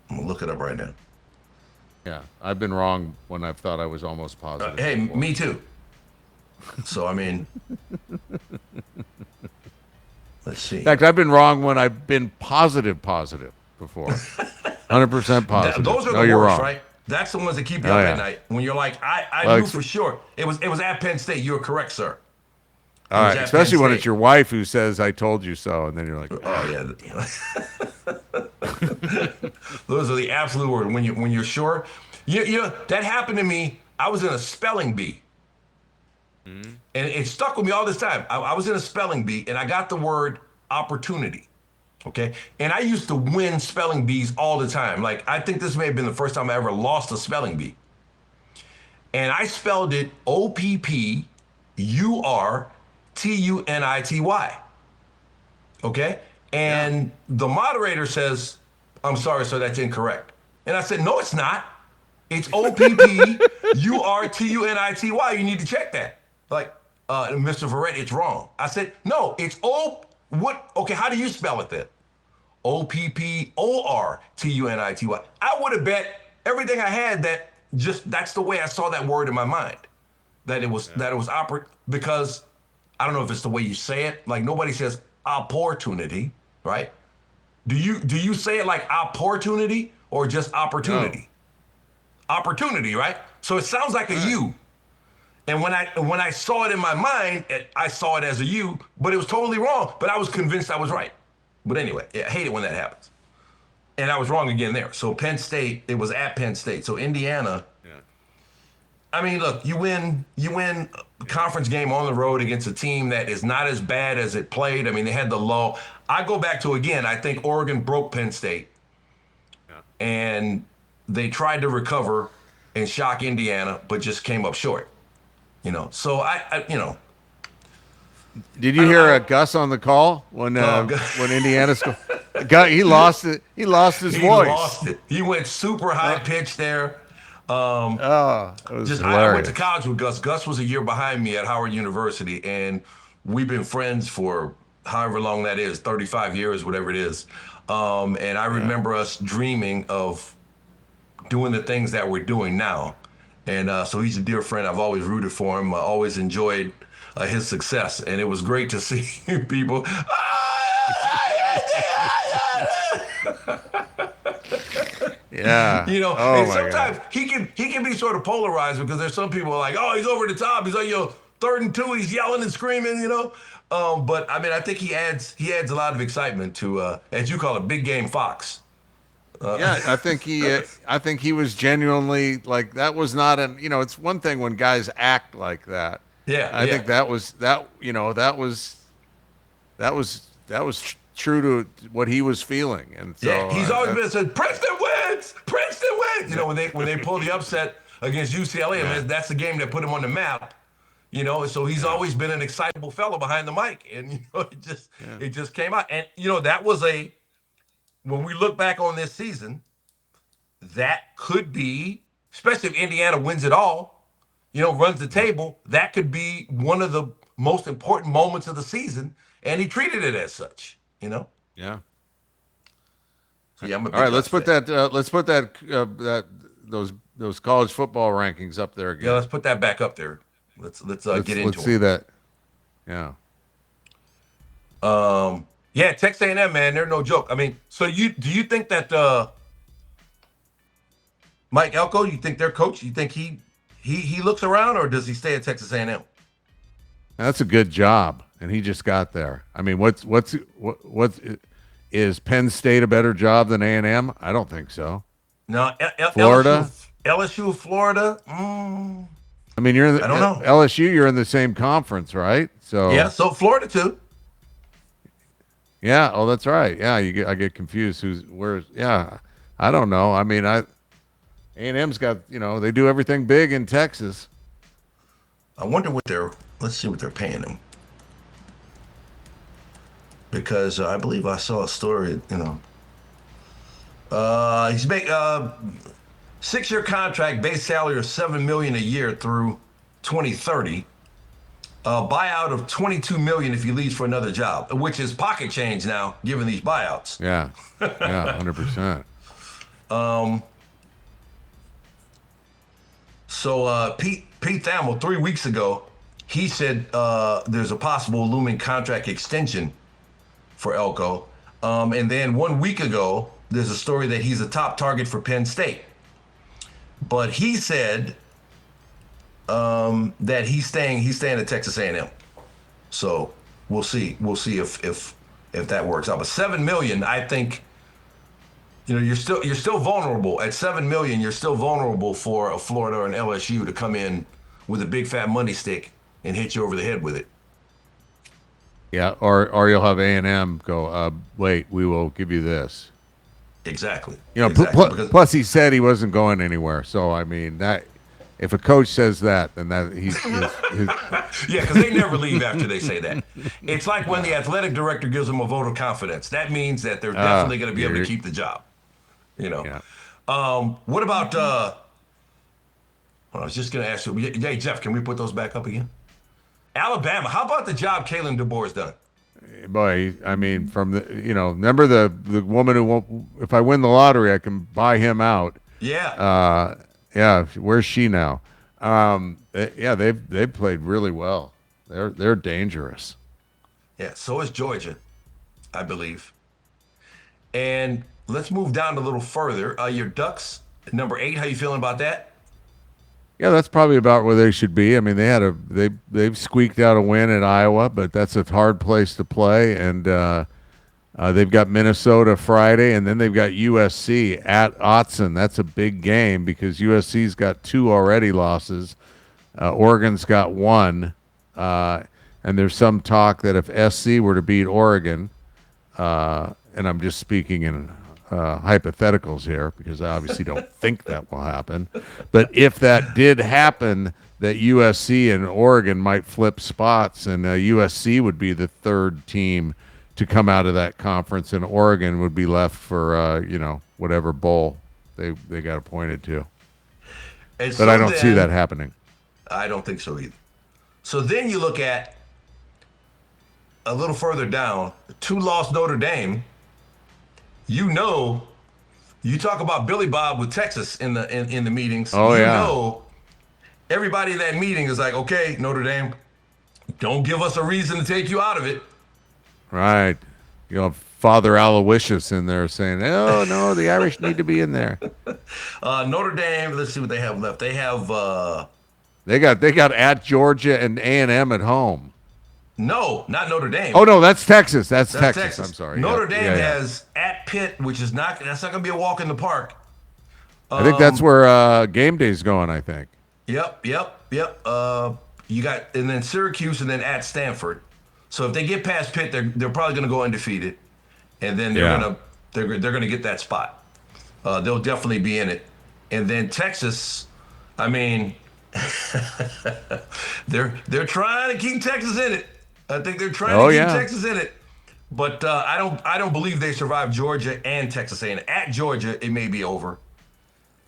I'm gonna look it up right now.
Yeah, I've been wrong when I've thought I was almost positive.
Hey, me too. So I mean, let's see.
In fact, I've been wrong when I've been positive before. 100% positive.
Those are the worst, wrong. Right? That's the ones that keep you up at night. When you're like, I knew for sure. It was at Penn State. You were correct, sir.
All right, especially when it's your wife who says, "I told you so," and then you're like,
"Oh yeah." Those are the absolute words. When you're sure, that happened to me. I was in a spelling bee, and it stuck with me all this time. I was in a spelling bee, and I got the word opportunity. Okay, and I used to win spelling bees all the time. Like, I think this may have been the first time I ever lost a spelling bee, and I spelled it OPPURTUNITY. Okay? And the moderator says, "I'm sorry, sir, that's incorrect." And I said, "No, it's not. It's OPPURTUNITY. You need to check that." Like, Mr. Verrett, it's wrong. I said, "No, it's okay, how do you spell it then?" OPPORTUNITY. I would have bet everything I had that's the way I saw that word in my mind. That it was because I don't know if it's the way you say it. Like, nobody says opportunity, right? Do you say it like opportunity or just opportunity? No. Opportunity, right? So it sounds like a U. And when I saw it in my mind, I saw it as a U, but it was totally wrong. But I was convinced I was right. But anyway, I hate it when that happens. And I was wrong again there. So Penn State, it was at Penn State. So Indiana. I mean, look, you win a conference game on the road against a team that is not as bad as it played. I mean, they had the lull. I go back to, again, I think Oregon broke Penn State. And they tried to recover and shock Indiana, but just came up short. So I
Did you hear Gus on the call when Indiana scored? He lost it. He lost his voice. He lost it.
He went super high pitched there.
It was hilarious.
I went to college with Gus. Gus was a year behind me at Howard University, and we've been friends for however long that is, 35 years, whatever it is. And I remember us dreaming of doing the things that we're doing now. And so he's a dear friend. I've always rooted for him. I always enjoyed his success. And it was great to see people.
Yeah.
And sometimes he can be sort of polarized because there's some people like, oh, he's over the top. He's on your 3rd and 2. He's yelling and screaming, But I mean, I think he adds a lot of excitement to, as you call it, big game Fox.
I think he was genuinely like, that was not it's one thing when guys act like that.
Yeah.
I think that was true to what he was feeling. And so
he's always been said, Princeton wins. When they pull the upset against UCLA, and that's the game that put him on the map. So he's always been an excitable fellow behind the mic, and it just came out. And that was when we look back on this season, that could be, especially if Indiana wins it all, runs the table, that could be one of the most important moments of the season, and he treated it as such.
Yeah.
So, all
right, let's put those college football rankings up there again.
Yeah, let's put that back up there. Let's get into
let's see that. Yeah.
Yeah, Texas A&M, man, they're no joke. I mean, so do you think that Mike Elko, you think their coach, you think he looks around, or does he stay at Texas A&M?
That's a good job, and he just got there. I mean, what is Penn State a better job than A&M? I don't think so.
No,
Florida,
LSU, Florida.
I mean, I don't know. LSU, you're in the same conference, right? So
yeah, so Florida too.
Yeah. Oh, that's right. Yeah, I get confused. Where's? Yeah, I don't know. I mean, A&M's got, they do everything big in Texas.
I wonder let's see what they're paying him. Because I believe I saw a story, he's making 6-year contract, base salary of $7 million a year through 2030. Buyout of $22 million if he leaves for another job, which is pocket change now, given these buyouts.
Yeah, 100%.
So Pete Thamel, 3 weeks ago, he said there's a possible looming contract extension for Elko. And then 1 week ago, there's a story that he's a top target for Penn State. But he said that he's staying at Texas A&M. So we'll see if that works out. But $7 million, I think, you're still vulnerable at $7 million. You're still vulnerable for a Florida or an LSU to come in with a big fat money stick and hit you over the head with it.
Yeah, or you'll have A&M go, wait, we will give you this.
Exactly.
Exactly. Plus he said he wasn't going anywhere. So I mean, that if a coach says that, then that he's
yeah, because they never leave after they say that. It's like when the athletic director gives them a vote of confidence. That means that they're definitely going to be able to keep the job.
Yeah.
What about? I was just going to ask you. Hey, Jeff, can we put those back up again? Alabama. How about the job Kalen DeBoer's done?
Boy, I mean, from the remember the woman who won't. If I win the lottery, I can buy him out.
Yeah.
Yeah. Where's she now? Yeah, they've played really well. They're dangerous.
Yeah. So is Georgia, I believe. And let's move down a little further. Your Ducks, number 8. How you feeling about that?
Yeah, that's probably about where they should be. I mean, they've squeaked out a win at Iowa, but that's a hard place to play. And they've got Minnesota Friday, and then they've got USC at Autzen. That's a big game because USC's got 2 already losses. Oregon's got 1. And there's some talk that if SC were to beat Oregon, and I'm just speaking in hypotheticals here because I obviously don't think that will happen. But if that did happen, that USC and Oregon might flip spots, and USC would be the 3rd team to come out of that conference, and Oregon would be left for whatever bowl they got appointed to.
And
but
so
I don't see that happening.
I don't think so either. So then you look at a little further down, 2-loss Notre Dame. You talk about Billy Bob with Texas in the meetings. Everybody in that meeting is like, okay, Notre Dame, don't give us a reason to take you out of it.
Right. Father Aloysius in there saying, oh, no, the Irish need to be in there.
Notre Dame, let's see what they have left. They have...
They got at Georgia and A&M at home.
No, not Notre Dame.
Oh, no, that's Texas. That's Texas. I'm sorry.
Notre Dame has at Pitt, which is that's not going to be a walk in the park.
I think that's where game day's going, I think.
Yep. You got, and then Syracuse and then at Stanford. So if they get past Pitt, they're probably going to go undefeated. And then they're going to get that spot. They'll definitely be in it. And then Texas, I mean, they're trying to keep Texas in it. I think they're trying to keep Texas in it, but I don't believe they survive Georgia and Texas A&M. At Georgia, it may be over,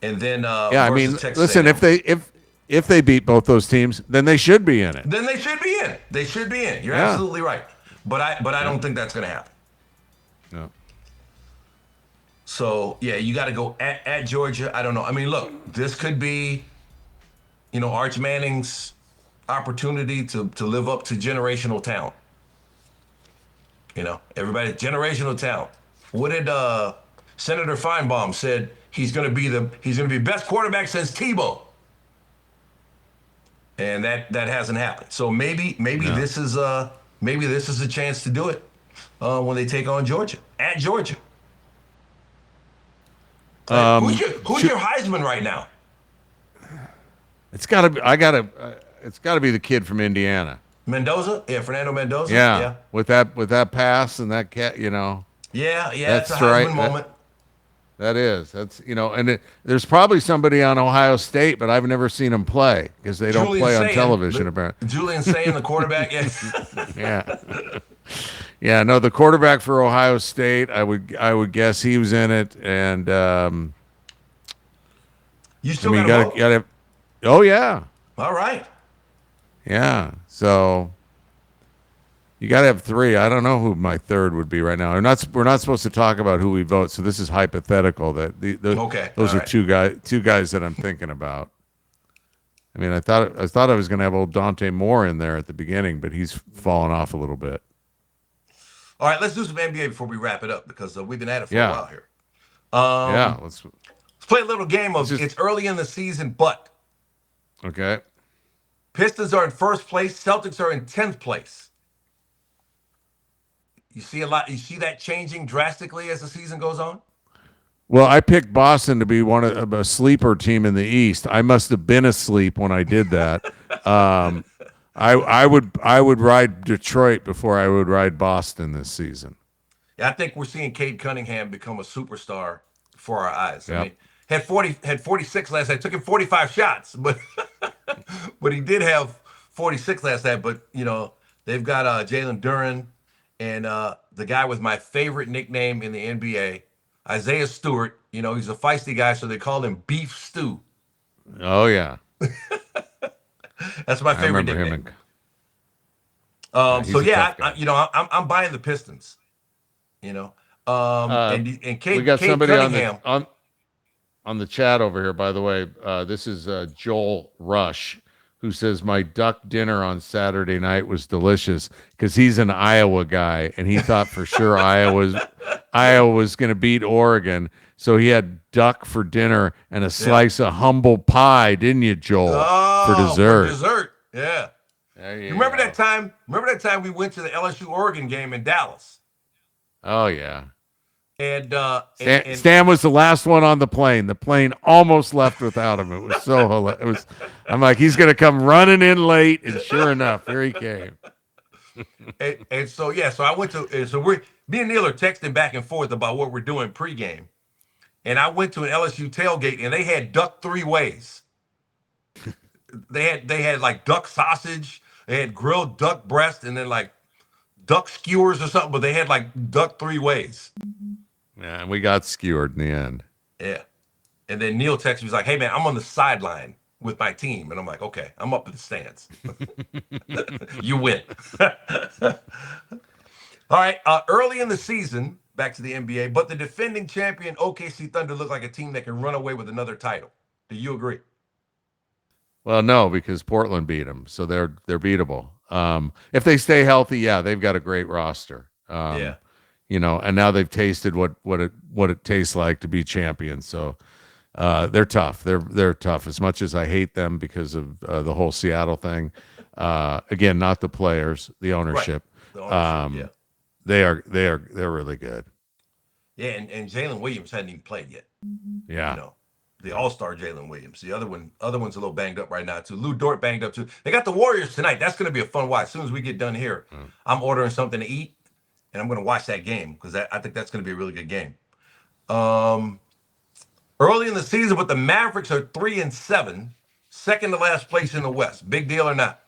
and then
I mean,
Texas
listen,
A&M.
if they beat both those teams, then they should be in it.
Then they should be in. They should be in. You're absolutely right, but I don't think that's going to happen.
No.
So you got to go at Georgia. I don't know. I mean, look, this could be, Arch Manning's opportunity to live up to generational talent. Everybody, generational talent. What did Senator Feinbaum said? He's going to be best quarterback since Tebow, and that hasn't happened. So maybe this is a chance to do it when they take on Georgia at Georgia. Who's your Heisman right now?
It's got to be. It's got to be the kid from Indiana.
Mendoza, Fernando Mendoza.
Yeah, with that pass and that cat,
Yeah, that's a Heisman moment.
That's and there's probably somebody on Ohio State, but I've never seen him play because they don't play on television. Apparently,
Julian Sayin, the quarterback.
Yeah. No, the quarterback for Ohio State. I would guess he was in it, and
you still got
to. Oh yeah.
All right.
Yeah. So you got to have three. I don't know who my third would be right now. We're not supposed to talk about who we vote, so this is hypothetical. Those are two guys that I'm thinking about. I mean, I thought I was going to have old Dante Moore in there at the beginning, but he's fallen off a little bit.
All right, let's do some NBA before we wrap it up because we've been at it for a while here.
Let's
play a little game of it's early in the season, but
okay.
Pistons are in first place. Celtics are in 10th place. You see that changing drastically as the season goes on?
Well, I picked Boston to be one of a sleeper team in the East. I must have been asleep when I did that. I would ride Detroit before I would ride Boston this season.
Yeah, I think we're seeing Cade Cunningham become a superstar before our eyes.
Yep.
I mean, had 46 last night. Took him 45 shots, but but he did have 46 last night. But they've got Jalen Duren and the guy with my favorite nickname in the NBA, Isaiah Stewart. He's a feisty guy, so they call him Beef Stew.
Oh yeah,
that's my favorite nickname. I'm buying the Pistons. And Cade,
we got somebody
Cunningham
on the chat over here. By the way, this is Joel Rush, who says my duck dinner on Saturday night was delicious because he's an Iowa guy and he thought for sure Iowa was going to beat Oregon. So he had duck for dinner and a slice of humble pie, didn't you, Joel? For dessert.
For dessert, yeah. You remember that time? Remember that time we went to the LSU Oregon game in Dallas?
Oh yeah.
And
Stan was the last one on the plane. The plane almost left without him. It was so hilarious. I'm like, he's gonna come running in late, and sure enough, here he came.
so I went to. Me and Neil are texting back and forth about what we're doing pregame, and I went to an LSU tailgate, and they had duck three ways. They had like duck sausage, they had grilled duck breast, and then like duck skewers or something. But they had like duck three ways.
Yeah, and we got skewered in the end.
Yeah. And then Neil texted me, he's like, hey, man, I'm on the sideline with my team. And I'm like, okay, I'm up in the stands. You win. All right. Early in the season, back to the NBA, but the defending champion OKC Thunder look like a team that can run away with another title. Do you agree?
Well, no, because Portland beat them, so they're beatable. If they stay healthy, yeah, they've got a great roster. And now they've tasted what it tastes like to be champions. So they're tough. They're tough. As much as I hate them because of the whole Seattle thing. Again, not the players, the ownership.
Right. The ownership,
They're really good.
Yeah, and Jalen Williams hadn't even played yet.
Yeah.
The all-star Jalen Williams. The other one's a little banged up right now too. Lou Dort banged up too. They got the Warriors tonight. That's going to be a fun watch. As soon as we get done here, I'm ordering something to eat. And I'm going to watch that game because I think that's going to be a really good game. Early in the season, but the Mavericks are 3-7, second to last place in the West. Big deal or not?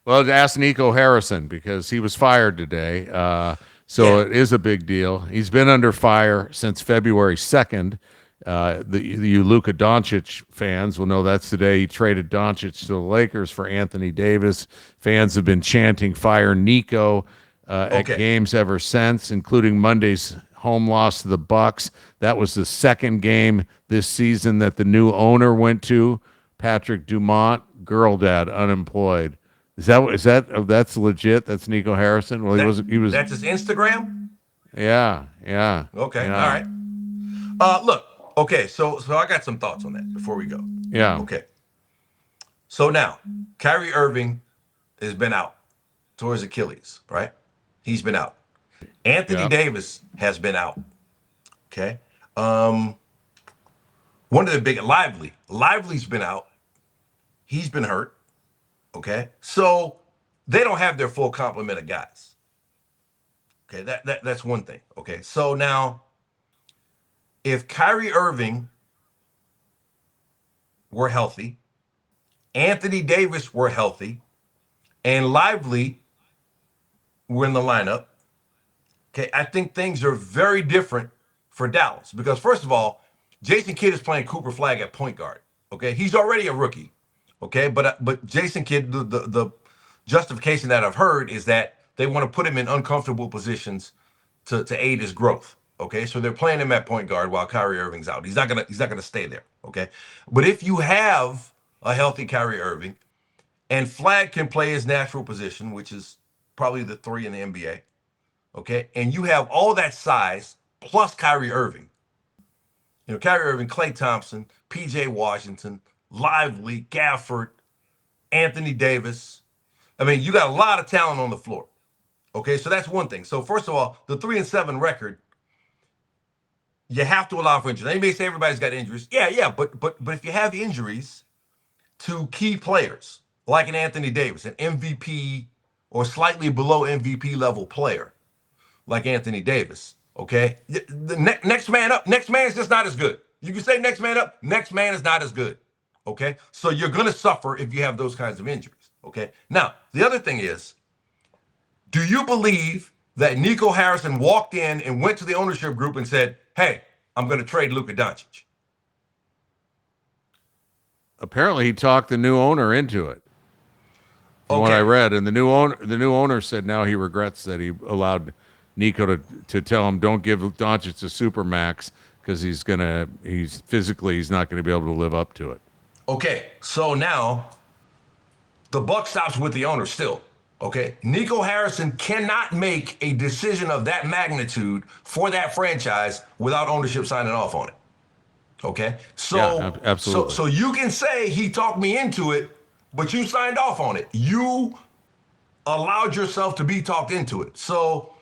Well, ask Nico Harrison because he was fired today. It is a big deal. He's been under fire since February 2nd. You Luka Doncic fans will know that's the day he traded Doncic to the Lakers for Anthony Davis. Fans have been chanting "Fire Nikko" at games ever since, including Monday's home loss to the Bucks. That was the second game this season that the new owner went to. Patrick Dumont, girl dad, unemployed. That's legit? That's Nico Harrison? Well, he was.
That's his Instagram?
Yeah.
Okay,
Yeah.
all right. Look, okay, so I got some thoughts on that before we go.
Yeah.
Okay. So now, Kyrie Irving has been out towards Achilles, right? He's been out. Anthony Davis has been out. Okay. One of the big Lively's been out. He's been hurt. Okay. So they don't have their full complement of guys. Okay, that's one thing. Okay. So now, if Kyrie Irving were healthy, Anthony Davis were healthy, and Lively were in the lineup, okay, I think things are very different for Dallas. Because first of all, Jason Kidd is playing Cooper Flag at point guard. Okay, he's already a rookie. Okay, but Jason Kidd, the justification that I've heard is that they want to put him in uncomfortable positions to aid his growth. Okay, so they're playing him at point guard while Kyrie Irving's out. He's not gonna stay there. Okay, but if you have a healthy Kyrie Irving, and Flag can play his natural position, which is probably the 3 in the NBA. Okay, and you have all that size plus Kyrie Irving. You know, Kyrie Irving, Klay Thompson, P.J. Washington, Lively, Gafford, Anthony Davis. I mean, you got a lot of talent on the floor. Okay, so that's one thing. So first of all, the 3-7 record, you have to allow for injuries. They may say everybody's got injuries. Yeah, but if you have injuries to key players like an Anthony Davis, an MVP or slightly below MVP level player like Anthony Davis, okay? The next man up, next man is just not as good. You can say next man up, next man is not as good, okay? So you're going to suffer if you have those kinds of injuries, okay? Now, the other thing is, do you believe that Nico Harrison walked in and went to the ownership group and said, hey, I'm going to trade Luka Doncic?
Apparently, he talked the new owner into it. From what I read, and the new owner said now he regrets that he allowed Nico to tell him don't give Doncic a supermax because he's not going to be able to live up to it.
Okay, so now the buck stops with the owner still. Okay, Nico Harrison cannot make a decision of that magnitude for that franchise without ownership signing off on it. Okay, so
yeah, absolutely.
So you can say he talked me into it, but you signed off on it. You allowed yourself to be talked into it. So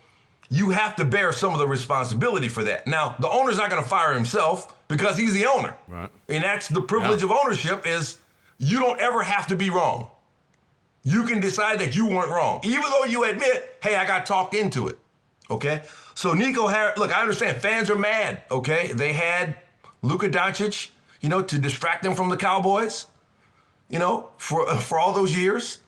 you have to bear some of the responsibility for that. Now, the owner's not going to fire himself because he's the owner.
Right.
And that's the privilege of ownership is you don't ever have to be wrong. You can decide that you weren't wrong, even though you admit, hey, I got talked into it. Okay? So Nico Harris, look, I understand fans are mad. Okay? They had Luka Doncic, to distract them from the Cowboys, for all those years.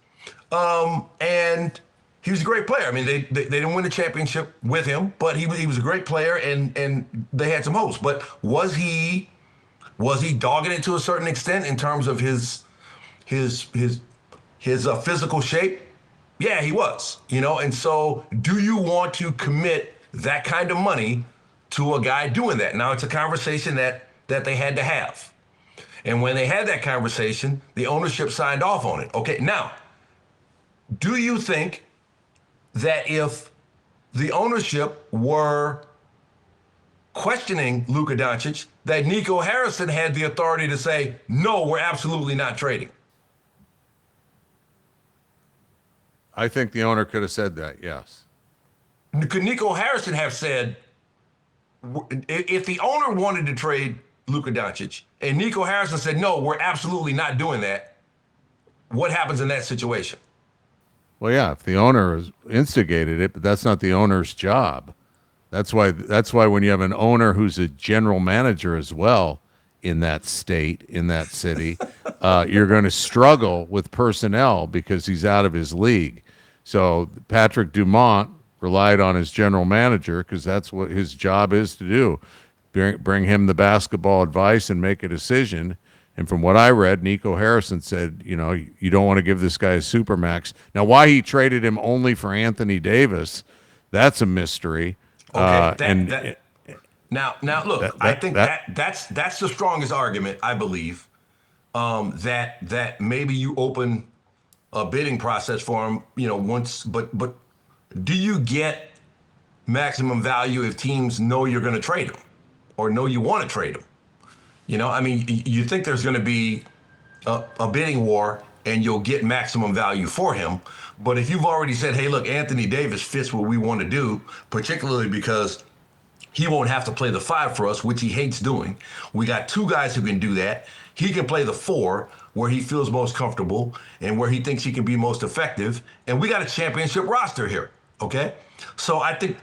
And he was a great player. I mean, they didn't win a championship with him, but he was a great player, and they had some hopes. But was he dogging it to a certain extent in terms of his physical shape? Yeah, he was. And so, do you want to commit that kind of money to a guy doing that? Now, it's a conversation that they had to have. And when they had that conversation, the ownership signed off on it. Okay, now, do you think that if the ownership were questioning Luka Doncic, that Nico Harrison had the authority to say, no, we're absolutely not trading?
I think the owner could have said that, yes.
Could Nico Harrison have said, if the owner wanted to trade Luka Doncic and Nico Harrison said, no, we're absolutely not doing that, what happens in that situation?
Well, yeah, if the owner has instigated it, but that's not the owner's job. That's why when you have an owner who's a general manager as well in that state, in that city, you're going to struggle with personnel because he's out of his league. So Patrick Dumont relied on his general manager because that's what his job is to do. Bring him the basketball advice and make a decision. And from what I read, Nico Harrison said, you don't want to give this guy a supermax. Now, why he traded him only for Anthony Davis, that's a mystery.
Okay, now, look, I think that's the strongest argument, I believe, that maybe you open a bidding process for him, once. But do you get maximum value if teams know you're going to trade him or know you want to trade him? I mean, you think there's going to be a bidding war and you'll get maximum value for him. But if you've already said, hey, look, Anthony Davis fits what we want to do, particularly because he won't have to play the 5 for us, which he hates doing. We got 2 guys who can do that. He can play the 4 where he feels most comfortable and where he thinks he can be most effective. And we got a championship roster here, okay? So I think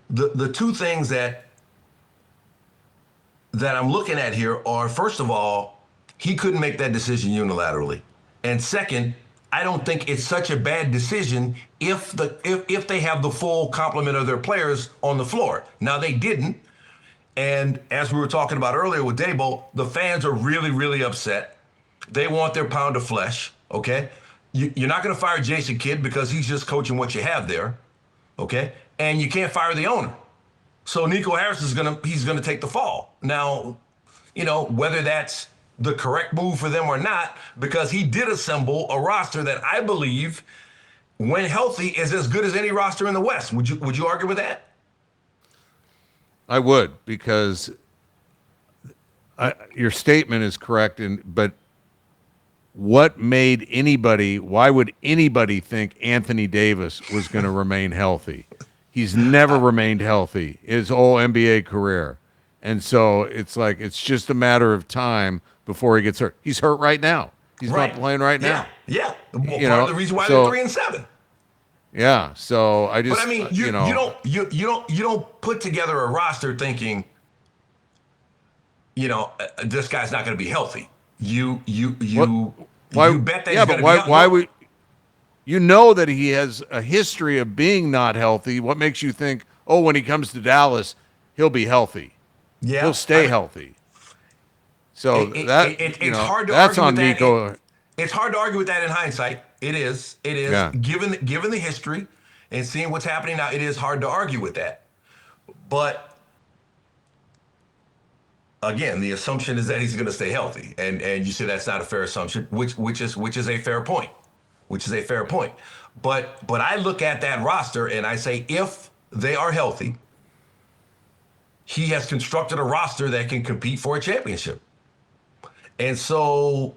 the 2 things that I'm looking at here are, first of all, he couldn't make that decision unilaterally. And second, I don't think it's such a bad decision if they have the full complement of their players on the floor. Now, they didn't. And as we were talking about earlier with Daboll, the fans are really, really upset. They want their pound of flesh, okay? You're not going to fire Jason Kidd because he's just coaching what you have there, okay? And you can't fire the owner. So Nikko Harris he's gonna take the fall. Now, whether that's the correct move for them or not, because he did assemble a roster that I believe, when healthy, is as good as any roster in the West. Would you argue with that?
I would, because your statement is correct, but why would anybody think Anthony Davis was going to remain healthy? He's never remained healthy his whole NBA career. And so it's just a matter of time before he gets hurt. He's hurt right now. He's not playing right now.
Yeah. Part of the reason why they're 3-7.
Yeah. So I just.
But I mean, you don't put together a roster thinking, this guy's not going to be healthy. You bet that he's going to be healthy.
Why would? You know that he has a history of being not healthy. What makes you think, when he comes to Dallas, he'll be healthy? Yeah, he'll stay healthy. So
it's hard to
that's
argue
on
with
Nikko.
That. It's hard to argue with that in hindsight. It is. Yeah. Given the history and seeing what's happening now, it is hard to argue with that. But again, the assumption is that he's going to stay healthy, and you say that's not a fair assumption, which is a fair point. But I look at that roster and I say, if they are healthy, he has constructed a roster that can compete for a championship. And so,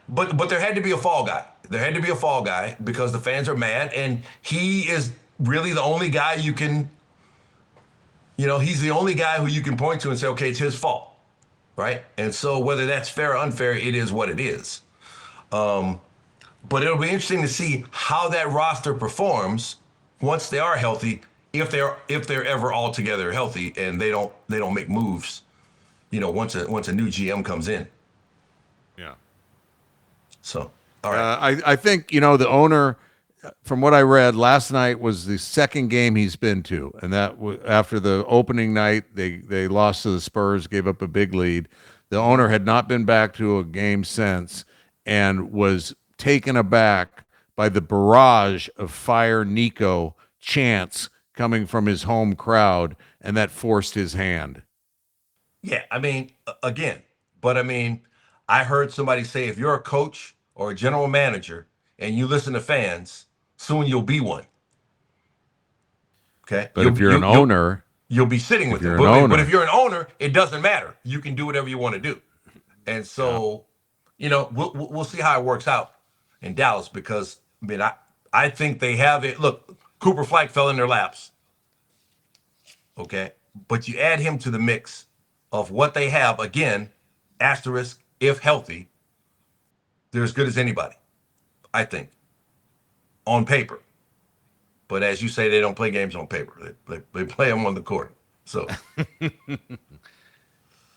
but there had to be a fall guy. There had to be a fall guy because the fans are mad, and he is really the only guy you can, he's the only guy who you can point to and say, okay, it's his fault, right? And so whether that's fair or unfair, it is what it is. But it'll be interesting to see how that roster performs once they are healthy, if they're ever all together healthy and they don't make moves, once a new GM comes in.
Yeah.
So, all right.
I think, the owner, from what I read, last night was the second game he's been to, and that after the opening night, they lost to the Spurs, gave up a big lead. The owner had not been back to a game since, and was taken aback by the barrage of "Fire Nikko" chants coming from his home crowd, and that forced his hand.
Yeah, I mean, I heard somebody say, if you're a coach or a general manager and you listen to fans, soon you'll be one. Okay?
But if you're an owner,
you'll be sitting with them. But if you're an owner, it doesn't matter. You can do whatever you want to do. And so, we'll see how it works out in Dallas, because I think they have it. Look, Cooper Flag fell in their laps. Okay. But you add him to the mix of what they have, again, asterisk, if healthy, they're as good as anybody, I think, on paper. But as you say, they don't play games on paper. They play them on the court. So
I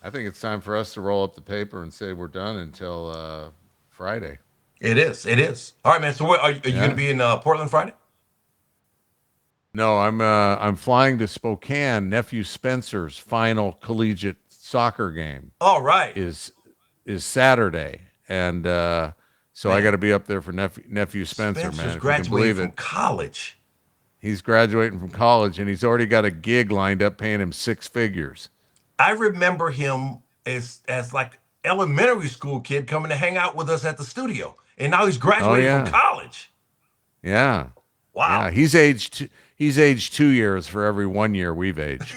think it's time for us to roll up the paper and say we're done until Friday.
It is. All right, man. So are you going to be in Portland Friday?
No, I'm flying to Spokane. Nephew Spencer's final collegiate soccer game.
All right.
Is Saturday, and so man, I got to be up there for nephew Spencer.
Spencer's
man,
graduating from college.
He's graduating from college, and he's already got a gig lined up paying him 6 figures.
I remember him as like elementary school kid coming to hang out with us at the studio, and now he's graduating from college.
Yeah.
Wow.
Yeah. He's aged 2 years for every 1 year we've aged.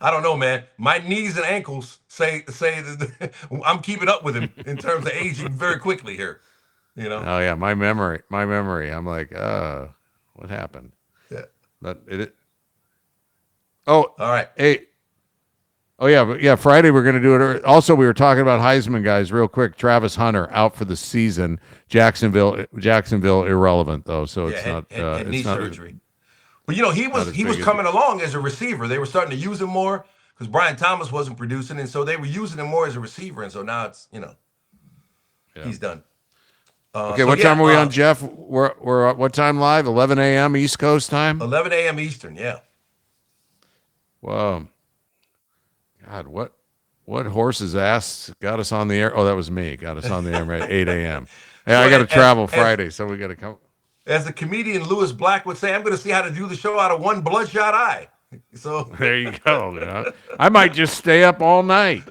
I don't know, man. My knees and ankles say that I'm keeping up with him in terms of aging very quickly here. You know?
Oh yeah, my memory. I'm like, what happened?
Yeah.
But it. Oh,
all right.
Hey. Oh yeah. Friday we're gonna do it. Also, we were talking about Heisman guys real quick. Travis Hunter out for the season. Jacksonville irrelevant though, so it's not.
Had knee
it's not
surgery. But he was coming along as a receiver. They were starting to use him more because Brian Thomas wasn't producing, and so they were using him more as a receiver. And so now it's he's done.
Okay, what time are we on, Jeff? We're what time live? 11 a.m. East Coast time.
11 a.m. Eastern. Yeah.
Wow. God, what horse's ass got us on the air? Oh, that was me. Got us on the air at 8 a.m. Hey, I got to travel Friday, so we got to come.
As the comedian Lewis Black would say, I'm going to see how to do the show out of one bloodshot eye. So
there you go. Yeah. I might just stay up all night.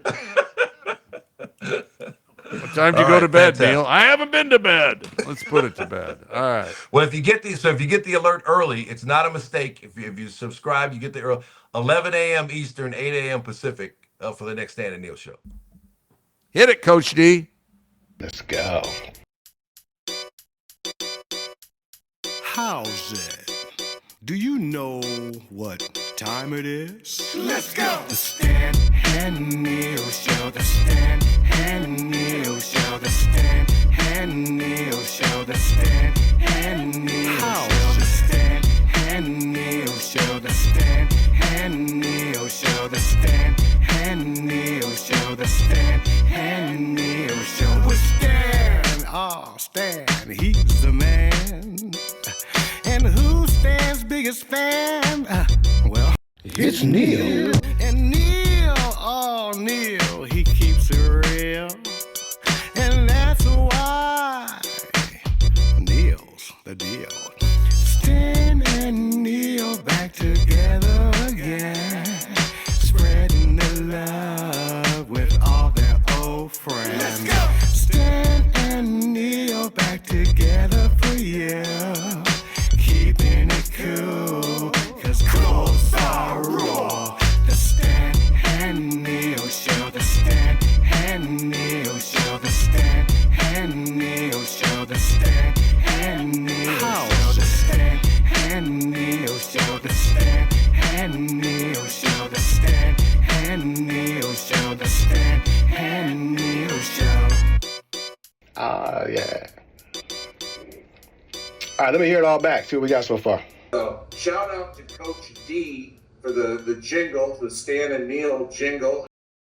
What time do you go to bed, fantastic. Neil? I haven't been to bed. Let's put it to bed. All right.
Well, if you get the alert early, it's not a mistake. If you subscribe, you get the early 11 a.m. Eastern, 8 a.m. Pacific for the next Stan and Neil show.
Hit it, Coach D.
Let's go. How's it? Do you know what time it is? Let's go! The Stan and Neil show, the Stan and Neil show, the Stan and Neil show, the Stan and Neil show, the Stan and Neil show, the Stan and Neil show, the Stan and Neil show, the Stan and Neil show. With Stan, he's the man. And who's Stan's biggest fan? Well, it's Neil. And Neil, he keeps it real. And that's why Neil's the deal. Stan and Neil back together again. Spreading the love with all their old friends. Let's go! Stan and Neil back together for you. Keeping it cool, cause clothes are raw. The Stan and Neil show, the Stan and Neil show, the Stan and Neil show, the Stan and Neil show, the Stan and Neil show, the Stan and Neil show, the Stan and Neil show, the Stan and Neil show. Yeah. All right, let me hear it all back. See what we got so far.
So, shout out to Coach D for the jingle, the Stan and Neil jingle.